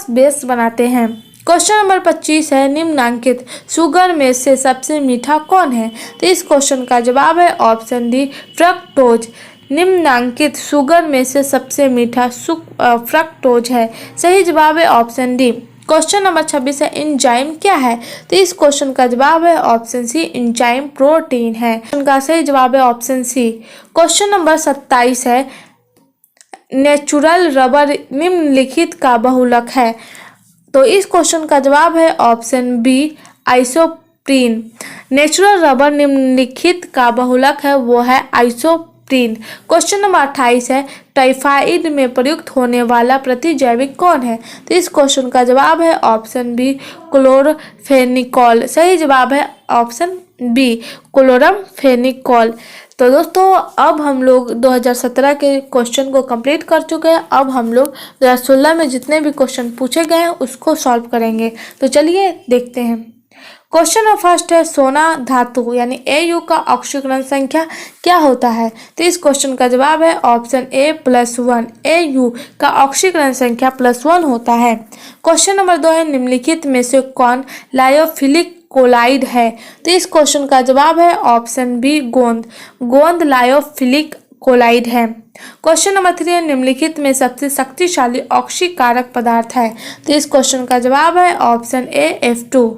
बेस बनाते हैं। क्वेश्चन नंबर 25 है, निम्नलिखित शुगर में से सबसे मीठा कौन है? तो इस क्वेश्चन का जवाब है ऑप्शन डी, फ्रक्टोज। निम्नलिखित शुगर में से सबसे मीठा फ्रक्टोज है। सही जवाब है ऑप्शन डी। क्वेश्चन नंबर 26 है, एंजाइम क्या है? तो इस क्वेश्चन का जवाब है ऑप्शन सी, एंजाइम प्रोटीन है। क्वेश्चन का सही जवाब है ऑप्शन सी। क्वेश्चन नंबर 27 है, नेचुरल रबर निम्नलिखित का बहुलक है। तो इस क्वेश्चन का जवाब है option B, isoprene. Natural rubber निम्नलिखित का बहुलक है, वो है आइसोप्रीन। क्वेश्चन नंबर 28 है, टाइफाइड में प्रयुक्त होने वाला प्रतिजैविक कौन है? तो इस क्वेश्चन का जवाब है ऑप्शन बी, क्लोरफेनिकॉल। सही जवाब है ऑप्शन बी, क्लोरफेनिकॉल। तो दोस्तों अब हम लोग 2017 के क्वेश्चन को कंप्लीट कर चुके हैं। अब हम लोग 2016 में जितने भी क्वेश्चन पूछे गए हैं उसको सॉल्व करेंगे। तो चलिए देखते हैं। क्वेश्चन नंबर फर्स्ट है, सोना धातु यानी Au का ऑक्सीकरण संख्या क्या होता है? तो इस क्वेश्चन का जवाब है ऑप्शन ए, +1। Au का ऑक्सीकरण संख्या +1 होता है। क्वेश्चन नंबर 2 है, निम्नलिखित में से कौन लायोफिलिक कोलाइड है? तो इस क्वेश्चन का जवाब है ऑप्शन बी, गोंद। गोंद लायोफिलिक कोलाइड है। क्वेश्चन नंबर 3 है, निम्नलिखित में सबसे शक्तिशाली ऑक्सीकारक पदार्थ है? तो इस क्वेश्चन का जवाब है ऑप्शन ए, F2।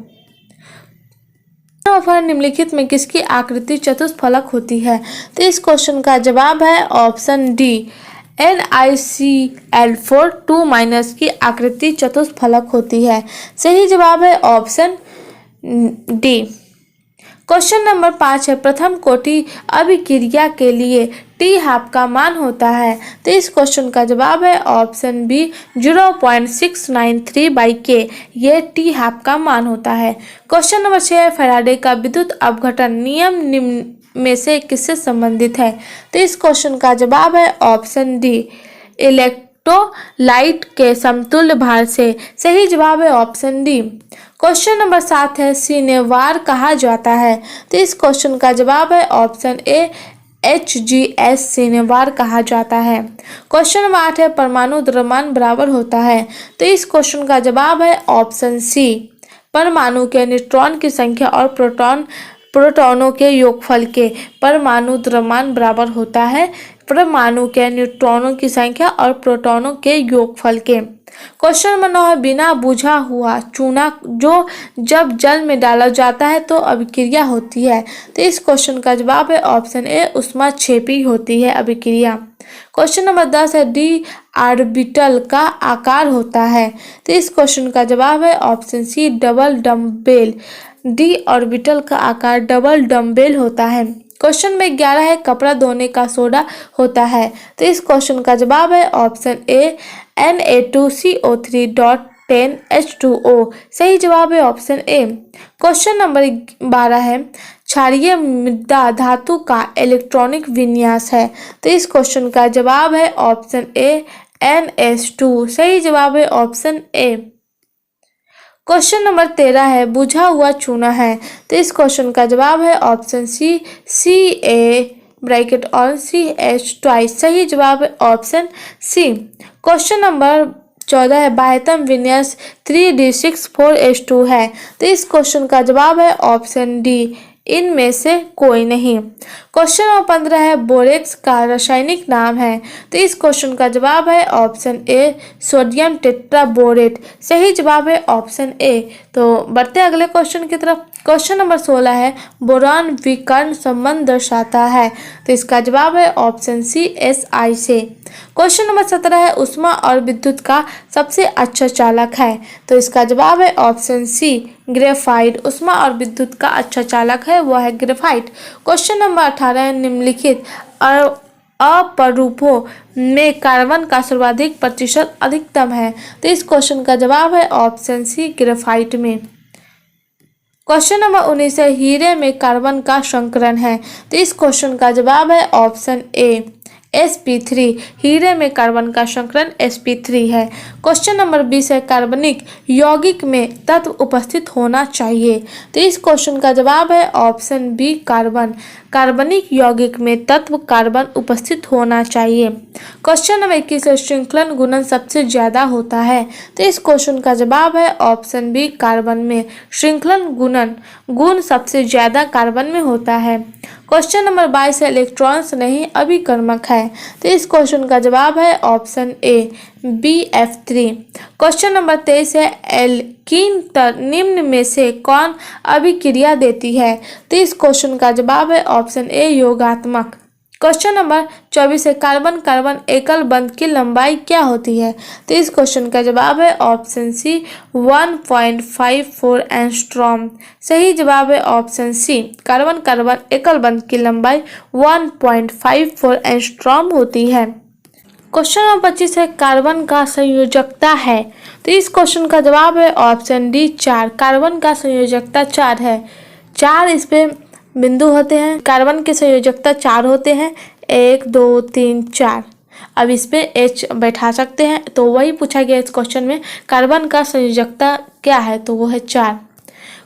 निम्नलिखित में किसकी आकृति चतुष्फलक होती है? तो इस क्वेश्चन का जवाब है ऑप्शन डी, NiCl4 2- की आकृति चतुष्फलक होती है। सही जवाब है ऑप्शन डी। क्वेश्चन नंबर 5 है, प्रथम कोटि अभिक्रिया के लिए T-हाफ का मान होता है? तो इस क्वेश्चन का जवाब है ऑप्शन बी, 0.693/K। ये T-हाफ का मान होता है। क्वेश्चन नंबर 6 है, फैराडे का विद्युत अपघटन नियम निम्न में से किससे संबंधित है? तो इस क्वेश्चन का जवाब है ऑप्शन डी, इलेक्ट्रोलाइट के समतुल्य भार से। सही जवाब है ऑप्शन डी। क्वेश्चन नंबर 7 है, सिनेवार कहा जाता है? तो इस क्वेश्चन का जवाब है ऑप्शन ए, HGS सिनेवार कहा जाता है। क्वेश्चन नंबर 8 है, परमाणु द्रव्यमान बराबर होता है? तो इस क्वेश्चन का जवाब है ऑप्शन सी, परमाणु के न्यूट्रॉन की संख्या और प्रोटॉनों के योगफल के। परमाणु द्रव्यमान बराबर होता है परमाणु के न्यूट्रॉनों की संख्या और प्रोटॉनों के योगफल के। क्वेश्चन नंबर 9 है, बिना बुझा हुआ चूना जो जब जल में डाला जाता है तो अभिक्रिया होती है? तो इस क्वेश्चन का जवाब है ऑप्शन ए, ऊष्माक्षेपी होती है अभिक्रिया। क्वेश्चन नंबर 10 है, डी ऑर्बिटल का आकार होता है? तो इस क्वेश्चन का जवाब है option C, double dumbbell. D orbital का आकार डबल डम्बेल होता है। क्वेश्चन में 11 है, कपड़ा धोने का सोडा होता है? तो इस क्वेश्चन का जवाब है ऑप्शन ए, Na2CO3.10H2O। सही जवाब है ऑप्शन ए। क्वेश्चन नंबर 12 है, क्षारीय मृदा धातु का इलेक्ट्रॉनिक विन्यास है? तो इस क्वेश्चन का जवाब है ऑप्शन ए, NH2। सही जवाब है ऑप्शन ए। क्वेश्चन नंबर 13 है, बुझा हुआ चूना है? तो इस क्वेश्चन का जवाब है ऑप्शन सी, Ca(CH2). सही जवाब है ऑप्शन सी। क्वेश्चन नंबर 14 है, बाह्यतम विन्यास 3d64h2 है? तो इस क्वेश्चन का जवाब है ऑप्शन डी, इनमें से कोई नहीं। क्वेश्चन नंबर 15 है, बोरेक्स का रासायनिक नाम है? तो इस क्वेश्चन का जवाब है ऑप्शन ए, सोडियम टेट्राबोरेट। सही जवाब है ऑप्शन ए। तो बढ़ते अगले क्वेश्चन की तरफ। क्वेश्चन नंबर 16 है, बोरान विकर्ण संबंध दर्शाता है? तो इसका जवाब है ऑप्शन सी, SI से। क्वेश्चन नंबर 17 है, ऊष्मा और विद्युत का सबसे अच्छा चालक है? तो इसका जवाब है ऑप्शन सी, ग्रेफाइट। ऊष्मा और विद्युत का अच्छा चालक है वो है ग्रेफाइट। क्वेश्चन नंबर 18 है, निम्नलिखित अपरूपों में कार्बन का सर्वाधिक प्रतिशत अधिकतम है? तो इस क्वेश्चन का जवाब है ऑप्शन सी, ग्रेफाइट में। क्वेश्चन नंबर 19 है, हीरे में कार्बन का संकरण है? तो इस क्वेश्चन का जवाब है ऑप्शन ए, sp3। हीरे में कार्बन का संकलन sp3 है। क्वेश्चन नंबर 20 है कार्बनिक यौगिक में तत्व उपस्थित होना चाहिए। तो इस क्वेश्चन का जवाब है ऑप्शन बी कार्बन। कार्बनिक यौगिक में तत्व कार्बन उपस्थित होना चाहिए। क्वेश्चन नंबर 21 है श्रृंखलन गुणन सबसे ज्यादा होता है। तो इस क्वेश्चन का जवाब है ऑप्शन बी कार्बन में श्रृंखलन गुणन गुण सबसे ज्यादा कार्बन में होता है। क्वेश्चन नंबर 22 है इलेक्ट्रॉन्स नहीं अभिकर्मक है। तो इस क्वेश्चन का जवाब है ऑप्शन ए BF3। क्वेश्चन नंबर 23 है एल्कीन निम्न में से कौन अभिक्रिया देती है। तो इस क्वेश्चन का जवाब है ऑप्शन ए योगात्मक। क्वेश्चन नंबर 24 है कार्बन कार्बन एकल बंध की लंबाई क्या होती है। तो इस क्वेश्चन का जवाब है ऑप्शन सी 1.54 एंगस्ट्रॉम। सही जवाब है ऑप्शन सी कार्बन कार्बन एकल बंध की लंबाई 1.54 एंगस्ट्रॉम होती है। क्वेश्चन नंबर 25 है कार्बन का संयोजकता है। तो इस क्वेश्चन का जवाब है ऑप्शन डी 4। कार्बन का संयोजकता 4 है। 4 इस पे बिंदु होते हैं। कार्बन के संयोजकता 4 होते हैं 1 2 3 4। अब इस पे H बैठा सकते हैं। तो वही पूछा गया इस क्वेश्चन में कार्बन का संयोजकता क्या है, तो वो है 4।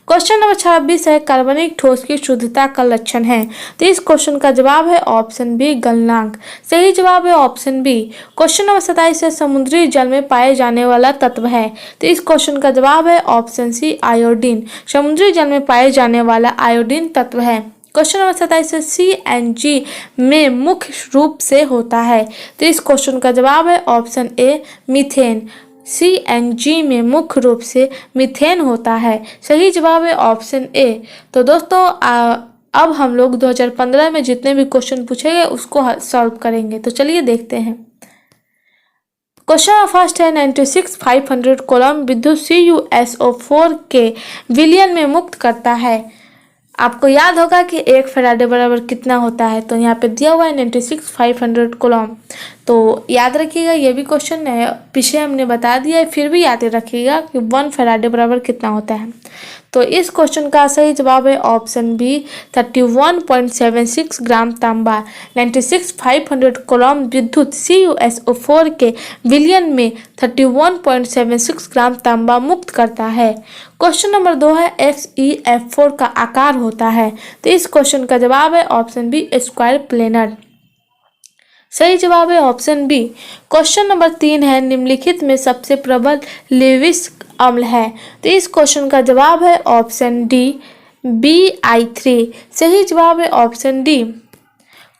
क्वेश्चन नंबर 26 है कार्बनिक ठोस की शुद्धता का लक्षण है। तो इस क्वेश्चन का जवाब है ऑप्शन बी गलनांक। सही जवाब है ऑप्शन बी। क्वेश्चन नंबर 27 है समुद्री जल में पाए जाने वाला तत्व है। तो इस क्वेश्चन का जवाब है ऑप्शन सी आयोडीन। समुद्री जल में पाए जाने वाला आयोडीन तत्व है। क्वेश्चन नंबर 27 है CNG में मुख्य रूप से होता है। तो इस क्वेश्चन का जवाब है ऑप्शन ए मीथेन। CNG में मुख्य रूप से मीथेन होता है। सही जवाब है ऑप्शन ए। तो दोस्तों अब हम लोग 2015 में जितने भी क्वेश्चन पूछे गए उसको सॉल्व करेंगे। तो चलिए देखते हैं। क्वेश्चन फर्स्ट है 96,500 कूलम विद्युत CuSO4 के विलयन में मुक्त करता है। आपको याद होगा कि 1 फैराडे बराबर कितना होता है। तो यहाँ पे दिया हुआ है 96,500 कूलम। तो याद रखिएगा, ये भी क्वेश्चन है पीछे हमने बता दिया है, फिर भी याद रखिएगा कि 1 फैराडे बराबर कितना होता है। तो इस क्वेश्चन का सही जवाब है ऑप्शन बी 31.76 ग्राम तांबा। 96,500 कूलम विद्युत CuSO4 के विलयन में 31.76 ग्राम तांबा मुक्त करता है। क्वेश्चन नंबर 2 है FeF4 का आकार होता है। तो इस क्वेश्चन का जवाब है ऑप्शन बी स्क्वायर प्लेनर। सही जवाब है ऑप्शन बी। क्वेश्चन नंबर 3 है निम्नलिखित में सबसे प्रबल लेविस अम्ल है। तो इस क्वेश्चन का जवाब है ऑप्शन डी BI3। सही जवाब है ऑप्शन डी।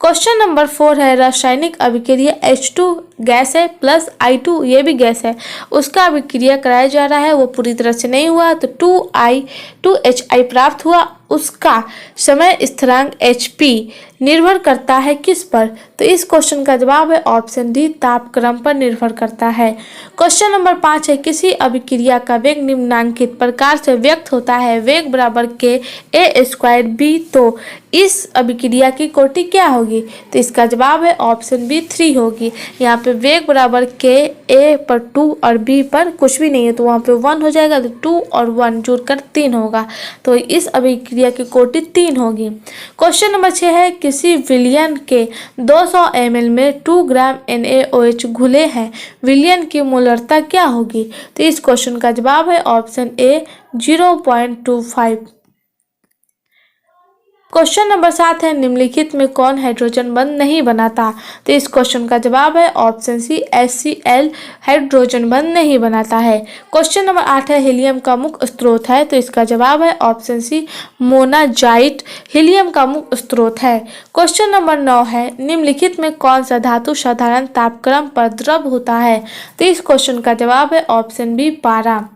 क्वेश्चन नंबर 4 है रासायनिक अभिक्रिया H2 गैस है प्लस I2 ये भी गैस है, उसका अभिक्रिया कराया जा रहा है, वो पूरी तरह से नहीं हुआ तो 2HI प्राप्त हुआ। उसका समय स्थिरांक HP निर्भर करता है किस पर। तो इस क्वेश्चन का जवाब है ऑप्शन डी तापक्रम पर निर्भर करता है। क्वेश्चन नंबर 5 है किसी अभिक्रिया का वेग निम्नांकित प्रकार से व्यक्त होता है वेग बराबर के A²B। तो इस अभिक्रिया की कोटि क्या होगी। तो इसका जवाब है ऑप्शन बी 3 होगी। यहाँ पे वेग बराबर के A पर 2 और B पर कुछ भी नहीं है, तो वहाँ पे 1 हो जाएगा। तो 2 और 1 जुड़कर 3 होगा। तो इस अभिक्रिया की कोटि 3 होगी। क्वेश्चन नंबर 6 है किसी विलयन के 200 ml में 2 ग्राम NaOH घुले हैं, विलयन की मोलरता क्या होगी। तो इस क्वेश्चन का जवाब है ऑप्शन ए 0.25। क्वेश्चन नंबर 7 है निम्नलिखित में कौन हाइड्रोजन बंध नहीं बनाता। तो इस क्वेश्चन का जवाब है ऑप्शन सी HCl हाइड्रोजन बंध नहीं बनाता है। क्वेश्चन नंबर 8 है हीलियम का मुख्य स्रोत है। तो इसका जवाब है ऑप्शन सी मोनाजाइट हीलियम का मुख्य स्रोत है। क्वेश्चन नंबर 9 है निम्नलिखित में कौन सा धातु साधारण तापक्रम पर द्रव होता है। तो इस क्वेश्चन का जवाब है ऑप्शन बी पारा।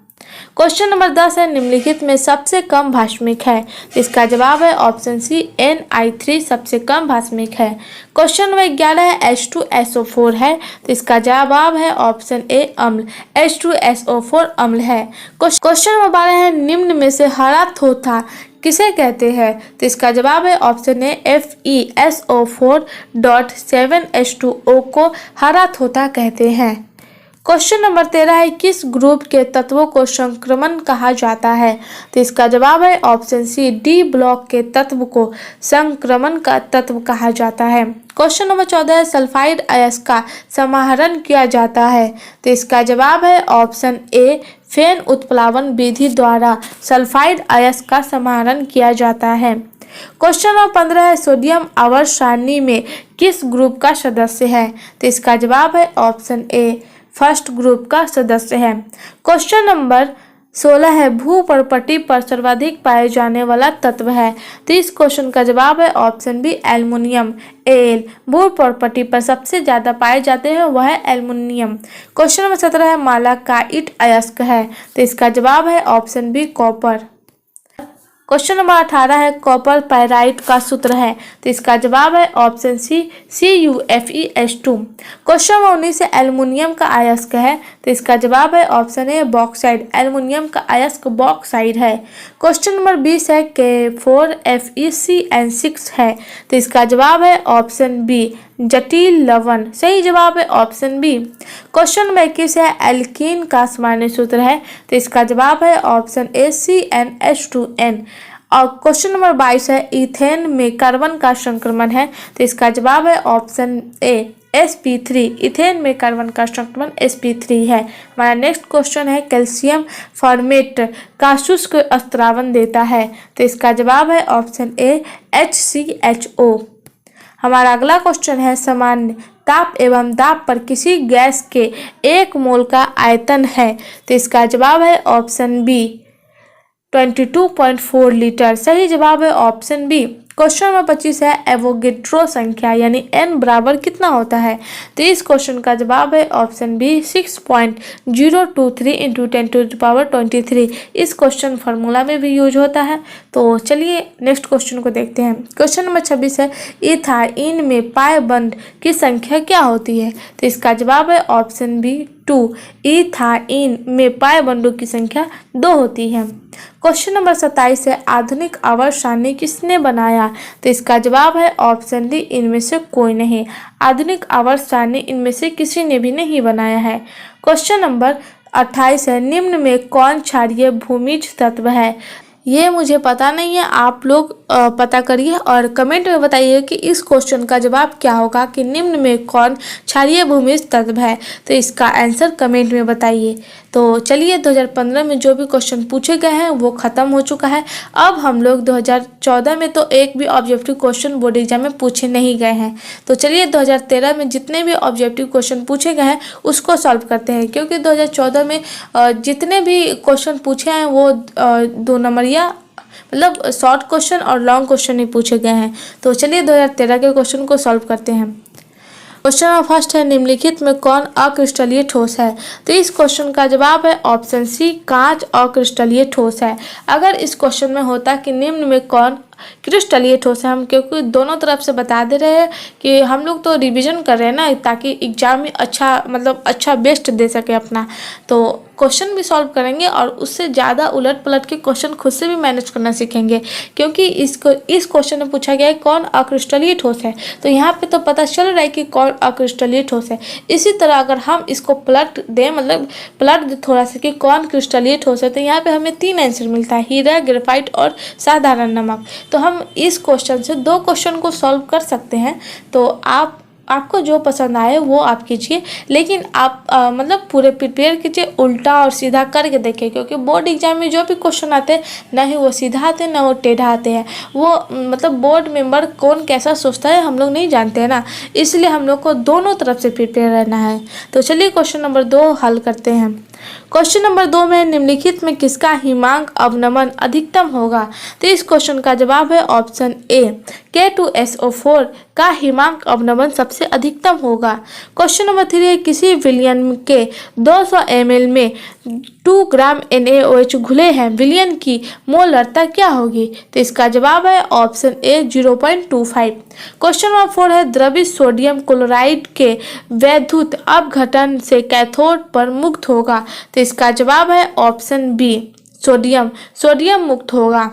क्वेश्चन नंबर 10 है निम्नलिखित में सबसे कम भाष्मिक है। इसका जवाब है ऑप्शन सी Ni3 सबसे कम भाष्मिक है। क्वेश्चन नंबर 11 है H2SO4 है। तो इसका जवाब है ऑप्शन ए अम्ल H2SO4 अम्ल है। क्वेश्चन नंबर 12 है निम्न में से हरा थोथा किसे कहते हैं। तो इसका जवाब है ऑप्शन ए FeSO4.7H2O को हरा थोथा कहते हैं। क्वेश्चन नंबर 13 है, किस ग्रुप के तत्वों को संक्रमण कहा जाता है? तो इसका जवाब है ऑप्शन सी, डी ब्लॉक के तत्व को संक्रमण का तत्व कहा जाता है। क्वेश्चन नंबर 14 है, सल्फाइड अयस्क का समाहरण किया जाता है? तो इसका जवाब है ऑप्शन ए, फेन उत्प्लावन विधि द्वारा सल्फाइड अयस्क का समाहरण किया जाता है। क्वेश्चन नंबर 15 है, सोडियम आवर्त सारणी में किस ग्रुप का सदस्य है? तो इसका जवाब है ऑप्शन ए, फर्स्ट ग्रुप का सदस्य है। क्वेश्चन नंबर 16 है, भूपर्पटी पर सर्वाधिक पाए जाने वाला तत्व है? तो इस क्वेश्चन का जवाब है ऑप्शन बी, एल्युमिनियम। एल भूपर्पटी पर सबसे ज्यादा पाए जाते हैं वह है एल्युमिनियम। क्वेश्चन नंबर 17 है, मालाकाइट अयस्क है? तो इसका जवाब है option B, copper. Question number 18 है, कॉपर पाइराइट का सूत्र है? तो इसका जवाब है ऑप्शन सी, CuFeS2। क्वेश्चन नंबर 19 है, एल्युमिनियम का अयस्क है? तो इसका जवाब है ऑप्शन ए, बॉक्साइड। एल्युमिनियम का अयस्क बॉक्साइड है। क्वेश्चन नंबर 20 है, K4FeCN6 है? तो इसका जवाब है ऑप्शन बी, जटिल लवण। सही जवाब है ऑप्शन बी। क्वेश्चन नंबर 21 है, एल्कीन का सामान्य सूत्र है? तो इसका जवाब है ऑप्शन ए, CnH2n। और क्वेश्चन नंबर 22 है, इथेन में कार्बन का संक्रमण है? तो इसका जवाब है ऑप्शन ए, sp3। इथेन में कार्बन का संक्रमण sp3 है। हमारा नेक्स्ट क्वेश्चन है, कैल्शियम फॉर्मेट का शुष्क स्त्रावन देता है? तो इसका जवाब है ऑप्शन ए, HCHO। हमारा अगला क्वेश्चन है, सामान्य ताप एवं दाब पर किसी गैस के 1 मोल का आयतन है? तो इसका जवाब है ऑप्शन बी, 22.4 लीटर। सही जवाब है ऑप्शन बी। क्वेश्चन नंबर 25 है, एवोगेड्रो संख्या यानी n बराबर कितना होता है? तो इस क्वेश्चन का जवाब है ऑप्शन बी, 6.023 × 10⁻23। इस क्वेश्चन फार्मूला में भी यूज होता है। तो चलिए नेक्स्ट क्वेश्चन को देखते हैं। क्वेश्चन नंबर 26 है, इथाइन में पाए बंध की संख्या क्या होती है? तो इसका जवाब है ऑप्शन बी, 2। इथाइन में पाए बंधों की संख्या 2 होती है। क्वेश्चन नंबर 27 है, आधुनिक आवर्त सारणी किसने बनाया? तो इसका जवाब है ऑप्शन डी, इनमें से कोई नहीं। आधुनिक आवर्त सारणी इनमें से किसी ने भी नहीं बनाया है। क्वेश्चन नंबर 28 है, निम्न में कौन क्षारीय भूमिज तत्व है? ये मुझे पता नहीं है, आप लोग पता करिए और कमेंट में बताइए कि इस क्वेश्चन का जवाब क्या होगा कि निम्न में कौन क्षारीय भूमिज तत्व है। तो इसका आंसर कमेंट में बताइए। तो चलिए 2015 में जो भी क्वेश्चन पूछे गए हैं वो ख़त्म हो चुका है। अब हम लोग 2014 में तो एक भी ऑब्जेक्टिव क्वेश्चन बोर्ड एग्जाम में पूछे नहीं गए हैं। तो चलिए 2013 में जितने भी ऑब्जेक्टिव क्वेश्चन पूछे गए हैं उसको सॉल्व करते हैं, क्योंकि 2014 में जितने भी क्वेश्चन पूछे हैं वो 2 नंबरिया मतलब शॉर्ट क्वेश्चन और लॉन्ग क्वेश्चन ही पूछे गए हैं। तो चलिए 2013 के क्वेश्चन को सॉल्व करते हैं। क्वेश्चन नंबर फर्स्ट है, निम्नलिखित में कौन अक्रिस्टलीय ठोस है? तो इस क्वेश्चन का जवाब है ऑप्शन सी, कांच अक्रिस्टलीय ठोस है। अगर इस क्वेश्चन में होता कि निम्न में कौन क्रिस्टलीय ठोस है, हम क्योंकि दोनों तरफ से बता दे रहे हैं कि हम लोग तो रिवीजन कर रहे हैं ना, ताकि एग्जाम में अच्छा बेस्ट दे सके अपना। तो क्वेश्चन भी सॉल्व करेंगे और उससे ज़्यादा उलट पलट के क्वेश्चन खुद से भी मैनेज करना सीखेंगे, क्योंकि इस क्वेश्चन में पूछा गया है कौन अक्रिस्टलीय ठोस है। तो यहाँ पे तो पता चल रहा है कि कौन अक्रिस्टलीय ठोस है। इसी तरह अगर हम इसको पलट दें, पलट दे थोड़ा सा कि कौन क्रिस्टलीय ठोस है, तो यहाँ पे हमें 3 आंसर मिलता है, हीरा, ग्रेफाइट और साधारण नमक। तो हम इस क्वेश्चन से 2 क्वेश्चन को सॉल्व कर सकते हैं। तो आपको जो पसंद आए वो आप कीजिए, लेकिन आप पूरे प्रिपेयर कीजिए, उल्टा और सीधा करके देखिए, क्योंकि बोर्ड एग्जाम में जो भी क्वेश्चन आते हैं ना ही वो सीधा आते हैं ना वो टेढ़ा आते हैं। वो बोर्ड मेंबर कौन कैसा सोचता है हम लोग नहीं जानते हैं ना, इसलिए हम लोग को दोनों तरफ से प्रिपेयर रहना है। तो चलिए क्वेश्चन नंबर 2 हल करते हैं। क्वेश्चन नंबर 2 में निम्नलिखित में किसका हिमांक अवनमन अधिकतम होगा? तो इस क्वेश्चन का जवाब है ऑप्शन ए, K2SO4 का हिमांक अवनमन सबसे अधिकतम होगा। क्वेश्चन नंबर 3, किसी विलयन के 200 ml में 2 ग्राम NaOH घुले हैं, विलयन की मोलरता क्या होगी? तो इसका जवाब है ऑप्शन ए, 0.25। क्वेश्चन नंबर 4 है, द्रवित सोडियम क्लोराइड के वैद्युत अपघटन से कैथोड पर मुक्त होगा। तो इसका जवाब है ऑप्शन बी, सोडियम मुक्त होगा।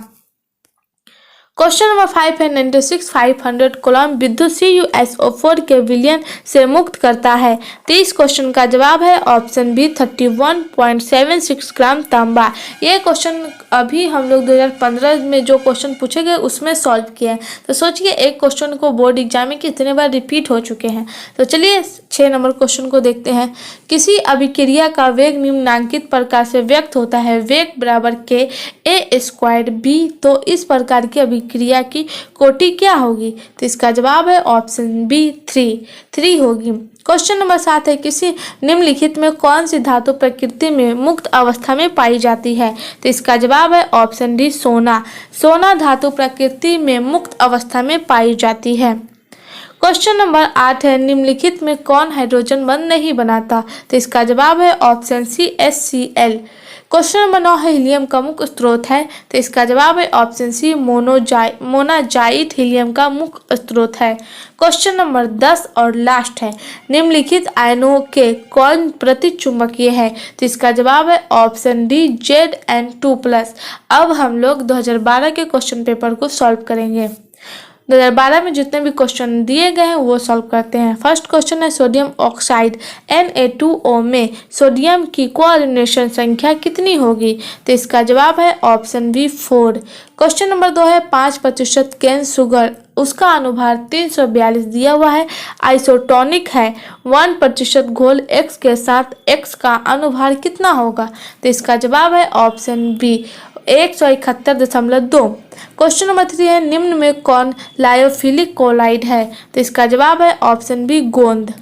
क्वेश्चन नंबर 5 है 96,500 कूलम विद्युत CuSO4 के विलयन से मुक्त करता है। तो इस क्वेश्चन का जवाब है ऑप्शन बी 31.76 ग्राम तांबा। ये क्वेश्चन अभी हम लोग 2015 में जो क्वेश्चन पूछे गए उसमें सॉल्व किए हैं। तो सोचिए एक क्वेश्चन को बोर्ड एग्जाम में कितने बार रिपीट हो चुके हैं। तो चलिए 6 नंबर क्वेश्चन को देखते हैं। किसी अभिक्रिया का वेग निम्नांकित प्रकार से व्यक्त होता है, वेग बराबर के a² b। तो इस प्रकार की अभिक्रिया की कोटि क्या होगी? तो इसका जवाब है ऑप्शन बी 3 होगी। क्वेश्चन नंबर 7 है किसी निम्नलिखित में कौन सी धातु प्रकृति में मुक्त अवस्था में पाई जाती है? तो इसका जवाब है ऑप्शन डी सोना धातु प्रकृति में मुक्त अवस्था में पाई जाती है। क्वेश्चन नंबर 8 है निम्नलिखित में कौन हाइड्रोजन बंध नहीं बनाता? तो इसका जवाब है option C HCl। Question number 9 है हीलियम का मुख्य स्रोत है। तो इसका जवाब है ऑप्शन सी मोनाजाइट हीलियम का मुख्य स्रोत है। क्वेश्चन नंबर 10 और लास्ट है निम्नलिखित आयनों के कौन प्रतिचुंबकीय है? तो इसका जवाब है ऑप्शन डी Zn2+। अब हम लोग 2012 के क्वेश्चन पेपर को सॉल्व करेंगे। 2012 में जितने भी क्वेश्चन दिए गए हैं वो सॉल्व करते हैं। फर्स्ट क्वेश्चन है सोडियम ऑक्साइड Na2O में सोडियम की कोऑर्डिनेशन संख्या कितनी होगी? तो इसका जवाब है ऑप्शन बी 4। क्वेश्चन नंबर 2 है 5% कैन शुगर, उसका अनुभार 342 दिया हुआ है, आइसोटोनिक है। 1% घोल X के साथ X का अनुभार कितना होगा? तो इसका जवाब है ऑप्शन बी 171.2। क्वेश्चन नंबर 3 है निम्न में कौन लायोफिलिक कोलाइड है? तो इसका जवाब है ऑप्शन बी गोंद।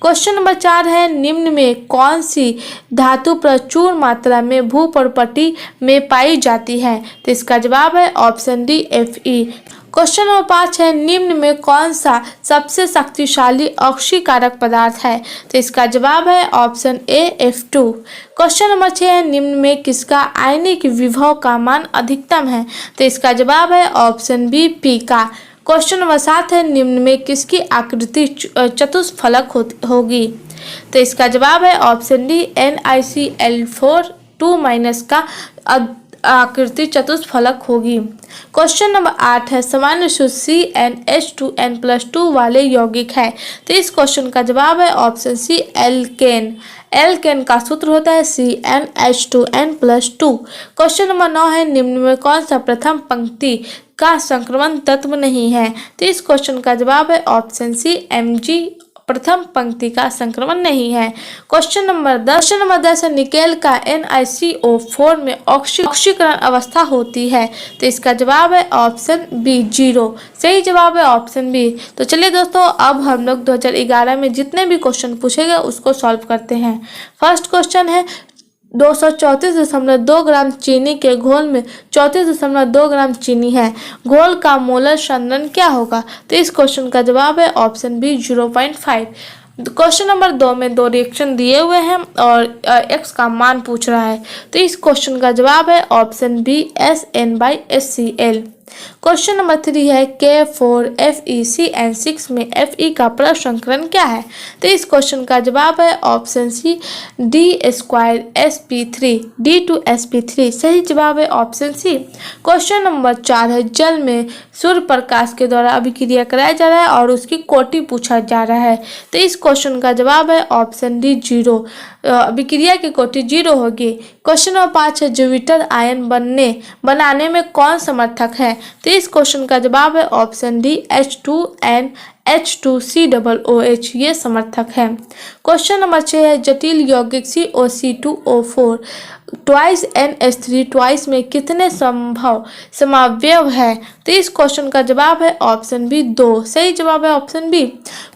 क्वेश्चन नंबर 4 है निम्न में कौन सी धातु प्रचुर मात्रा में भूपर्पटी में पाई जाती है? तो इसका जवाब है option D Fe। Question number 5 है निम्न में कौन सा सबसे शक्तिशाली ऑक्सीकारक पदार्थ है? तो इसका जवाब है ऑप्शन ए F2। क्वेश्चन नंबर 6 है निम्न में किसका आयनिक विभव का मान अधिकतम है? तो इसका जवाब है ऑप्शन बी P का। क्वेश्चन नंबर 7 है निम्न में किसकी आकृति चतुष्फलक होगी? तो इसका जवाब है ऑप्शन डी NiCl4 2- का आकृति चतुष्फलक होगी। क्वेश्चन नंबर 8 है सामान्य सूत्र CnH2n+2 वाले यौगिक है। तो इस क्वेश्चन का जवाब है ऑप्शन सी एल्केन। एल्केन का सूत्र होता है CnH2n+2। क्वेश्चन नंबर 9 है निम्न में कौन सा प्रथम पंक्ति का संक्रमण तत्व नहीं है? तो इस क्वेश्चन का जवाब है ऑप्शन सी Mg प्रथम पंक्ति का संक्रमण नहीं है। क्वेश्चन नंबर 10 है निकेल का NiCO4 में ऑक्सीकरण अवस्था होती है। तो इसका जवाब है ऑप्शन बी 0। सही जवाब है ऑप्शन बी। तो चलिए दोस्तों अब हम लोग 2011 में जितने भी क्वेश्चन पूछे गए उसको सॉल्व करते हैं। फर्स्ट क्वेश्चन है 234.2 ग्राम चीनी के घोल में 34.2 ग्राम चीनी है, घोल का मोलर सांद्रण क्या होगा? तो इस क्वेश्चन का जवाब है ऑप्शन बी 0.5। क्वेश्चन नंबर 2 में 2 रिएक्शन दिए हुए हैं और X का मान पूछ रहा है। तो इस क्वेश्चन का जवाब है option B SN/HCl। Question number 3 है K4FeCN6 में Fe का प्रसंस्करण क्या है? तो इस क्वेश्चन का जवाब है ऑप्शन सी D2sp3 D2sp3। सही जवाब है ऑप्शन सी। क्वेश्चन नंबर 4 है जल में सूर्य प्रकाश के द्वारा अभिक्रिया कराया जा रहा है और उसकी कोटि पूछा जा रहा है। तो इस क्वेश्चन का जवाब है ऑप्शन डी 0। अभिक्रिया की कोटि 0 होगी। क्वेश्चन नंबर 5 है जुपिटर आयन बनाने में कौन समर्थक है? तो इस क्वेश्चन का जवाब है ऑप्शन डी H2N H2COOH ये समर्थक है। क्वेश्चन नंबर 6 है जटिल यौगिक COC2O4 ट्वाइस NH3 ट्वाइस में कितने संभव समावयव है? तो इस क्वेश्चन का जवाब है ऑप्शन बी 2। सही जवाब है ऑप्शन बी।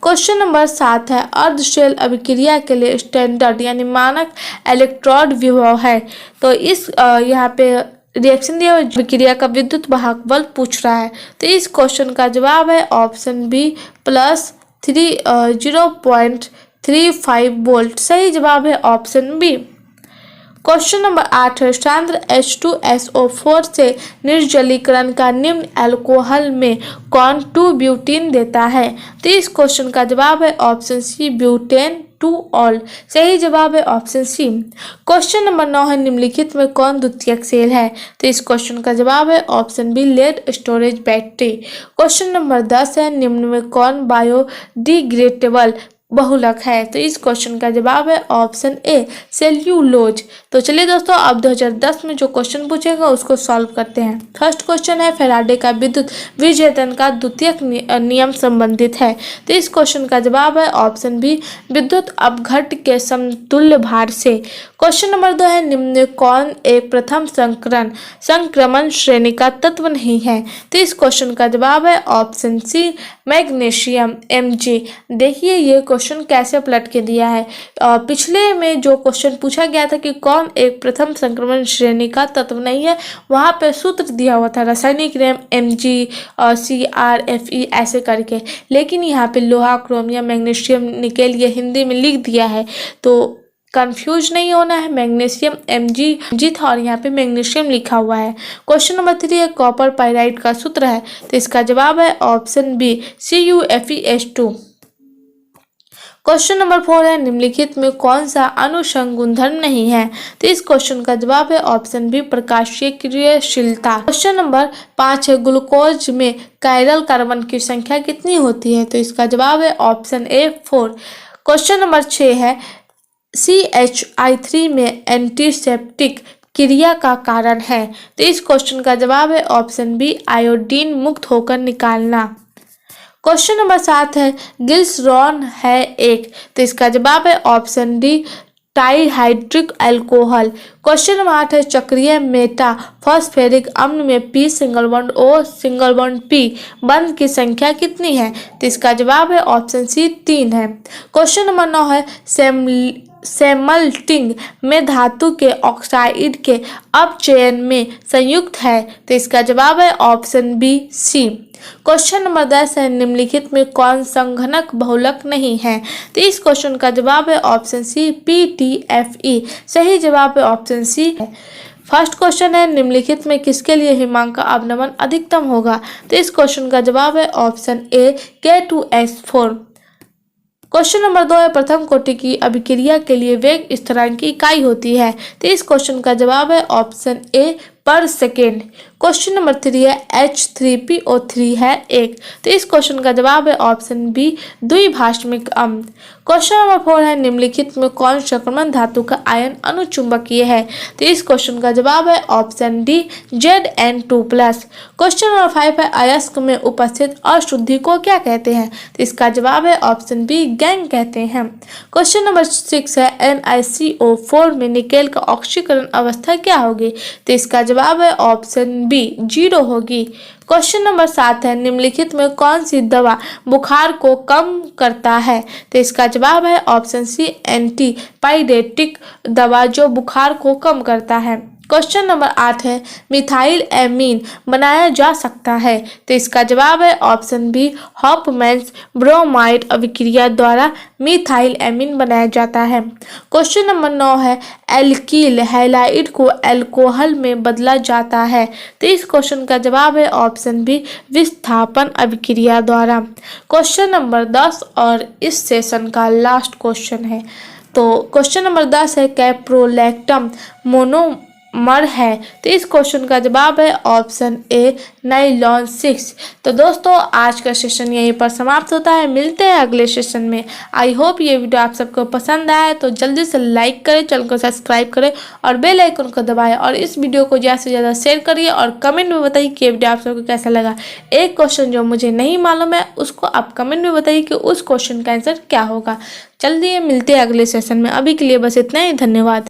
क्वेश्चन नंबर 7 है अर्ध शेल अभिक्रिया के लिए स्टैंडर्ड यानी मानक इलेक्ट्रोड विभव है। तो इस यहाँ पे रिएक्शन दिया हुआ अभिक्रिया का विद्युत वाहक बल पूछ रहा है। तो इस क्वेश्चन का जवाब है ऑप्शन बी +0.35 वोल्ट। सही जवाब है ऑप्शन बी। क्वेश्चन नंबर 8 है सांद्र H2SO4 से निर्जलीकरण का निम्न अल्कोहल में कौन 2 ब्यूटीन देता है। तो इस क्वेश्चन का जवाब है ऑप्शन सी ब्यूटेन 2 ऑल। सही जवाब है ऑप्शन सी। क्वेश्चन नंबर 9 है निम्नलिखित में कौन द्वितीयक सेल है। तो इस क्वेश्चन का जवाब है option B lead storage battery. Question number 10 है निम्न में कौन बायोडिग्रेडेबल बहुलक है। तो इस क्वेश्चन का जवाब है ऑप्शन ए सेल्यूलोज। तो चलिए दोस्तों अब 2010 में जो क्वेश्चन पूछेगा उसको सॉल्व करते हैं। फर्स्ट क्वेश्चन है फैराडे का विद्युत विभेदन का द्वितीयक नियम संबंधित है। तो इस क्वेश्चन का जवाब है ऑप्शन बी विद्युत अपघट्ट के समतुल्य भार से। क्वेश्चन नंबर 2 है निम्न में कौन एक प्रथम संक्रमण श्रेणी का तत्व नहीं है। तो इस क्वेश्चन का जवाब है ऑप्शन सी मैग्नीशियम Mg। देखिए ये क्वेश्चन कैसे पलट के दिया है। पिछले में जो क्वेश्चन पूछा गया था कि कौन एक प्रथम संक्रमण श्रेणी का तत्व नहीं है, वहां पे सूत्र दिया हुआ था रासायनिक नाम Mg और CrFe ऐसे करके, लेकिन यहाँ पे लोहा क्रोमियम मैग्नीशियम निकेल ये हिंदी में लिख दिया है। तो कंफ्यूज नहीं होना है, मैग्नीशियम Mg था और यहाँ पे मैग्नीशियम लिखा हुआ है। क्वेश्चन नंबर 3 है कॉपर पाइराइट का सूत्र है। तो इसका जवाब है option B CuFeS2। Question number 4 है निम्नलिखित में कौन सा अनुषंग गुणधर्म नहीं है। तो इस क्वेश्चन का जवाब है ऑप्शन बी प्रकाशीय क्रियाशीलता। क्वेश्चन नंबर 5 है ग्लूकोज में कायरल कार्बन की संख्या कितनी होती है। तो इसका जवाब है ऑप्शन ए 4। क्वेश्चन नंबर 6 है CHI3 में एंटीसेप्टिक क्रिया का कारण है। तो इस क्वेश्चन का जवाब है ऑप्शन बी आयोडीन मुक्त होकर निकालना। क्वेश्चन नंबर 7 है ग्लिसरॉल है एक। तो इसका जवाब है option D dihydric alcohol. Question number 8 है चक्रीय मेटा फॉस्फेरिक अम्ल में P single bond O single bond P बंध की संख्या कितनी है। तो इसका जवाब है ऑप्शन सी 3 है। क्वेश्चन नंबर 9 है सेमल्टिंग में धातु के ऑक्साइड के अपचयन में संयुक्त है। तो इसका जवाब है option B C. Question number 10 है निम्नलिखित में कौन संघनक बहुलक नहीं है। तो इस क्वेश्चन का जवाब है ऑप्शन सी PTFE। सही जवाब है ऑप्शन सी है। फर्स्ट क्वेश्चन है निम्नलिखित में किसके लिए हिमांक का अवनमन अधिकतम होगा। तो इस क्वेश्चन का जवाब है ऑप्शन ए K2S4। क्वेश्चन नंबर 2 है प्रथम कोटि की अभिक्रिया के लिए वेग स्थिरांक की इकाई होती है। तो इस क्वेश्चन का जवाब है ऑप्शन ए पर सेकेंड। क्वेश्चन नंबर 3 है H3PO3 है एक। तो इस क्वेश्चन का जवाब है ऑप्शन बी द्विभाषमिक अम्ल। क्वेश्चन नंबर 4 है निम्नलिखित में कौन संक्रमण धातु का आयन अनुचुंबकीय है। तो इस क्वेश्चन का जवाब है option D Zn2+। Question number 5 है अयस्क में उपस्थित अशुद्धि को क्या कहते हैं। तो इसका जवाब है ऑप्शन बी गैंग कहते हैं। क्वेश्चन नंबर 6 है NiCO4 में निकेल का ऑक्सीकरण अवस्था क्या होगी। तो इसका जवाब है ऑप्शन बी 0 होगी। क्वेश्चन नंबर 7 है निम्नलिखित में कौन सी दवा बुखार को कम करता है। तो इसका जवाब है ऑप्शन सी एंटीपाइरेटिक दवा जो बुखार को कम करता है। क्वेश्चन नंबर 8 है मिथाइल एमीन बनाया जा सकता है। तो इसका जवाब है ऑप्शन बी हॉफमैन्स ब्रोमाइड अभिक्रिया द्वारा मिथाइल एमीन बनाया जाता है। क्वेश्चन नंबर 9 है एल्कील हैलाइड को अल्कोहल में बदला जाता है। तो इस क्वेश्चन का जवाब है ऑप्शन बी विस्थापन अभिक्रिया द्वारा। क्वेश्चन नंबर 10 और इस सेशन का लास्ट क्वेश्चन है। तो क्वेश्चन नंबर 10 है कैप्रोलैक्टम मोनोमर है। तो इस क्वेश्चन का जवाब है ऑप्शन ए नाइलॉन 6। तो दोस्तों आज का सेशन यहीं पर समाप्त होता है। मिलते हैं अगले सेशन में। आई होप ये वीडियो आप सबको पसंद आया है तो जल्दी से लाइक करें, चैनल को सब्सक्राइब करें और बेल आइकन को दबाएं और इस वीडियो को ज़्यादा से ज़्यादा शेयर करिए और कमेंट में बताइए कि ये वीडियो आप सबको कैसा लगा। एक क्वेश्चन जो मुझे नहीं मालूम है उसको आप कमेंट में बताइए कि उस क्वेश्चन का आंसर क्या होगा। जल्दी मिलते हैं अगले सेशन में। अभी के लिए बस इतना ही। धन्यवाद।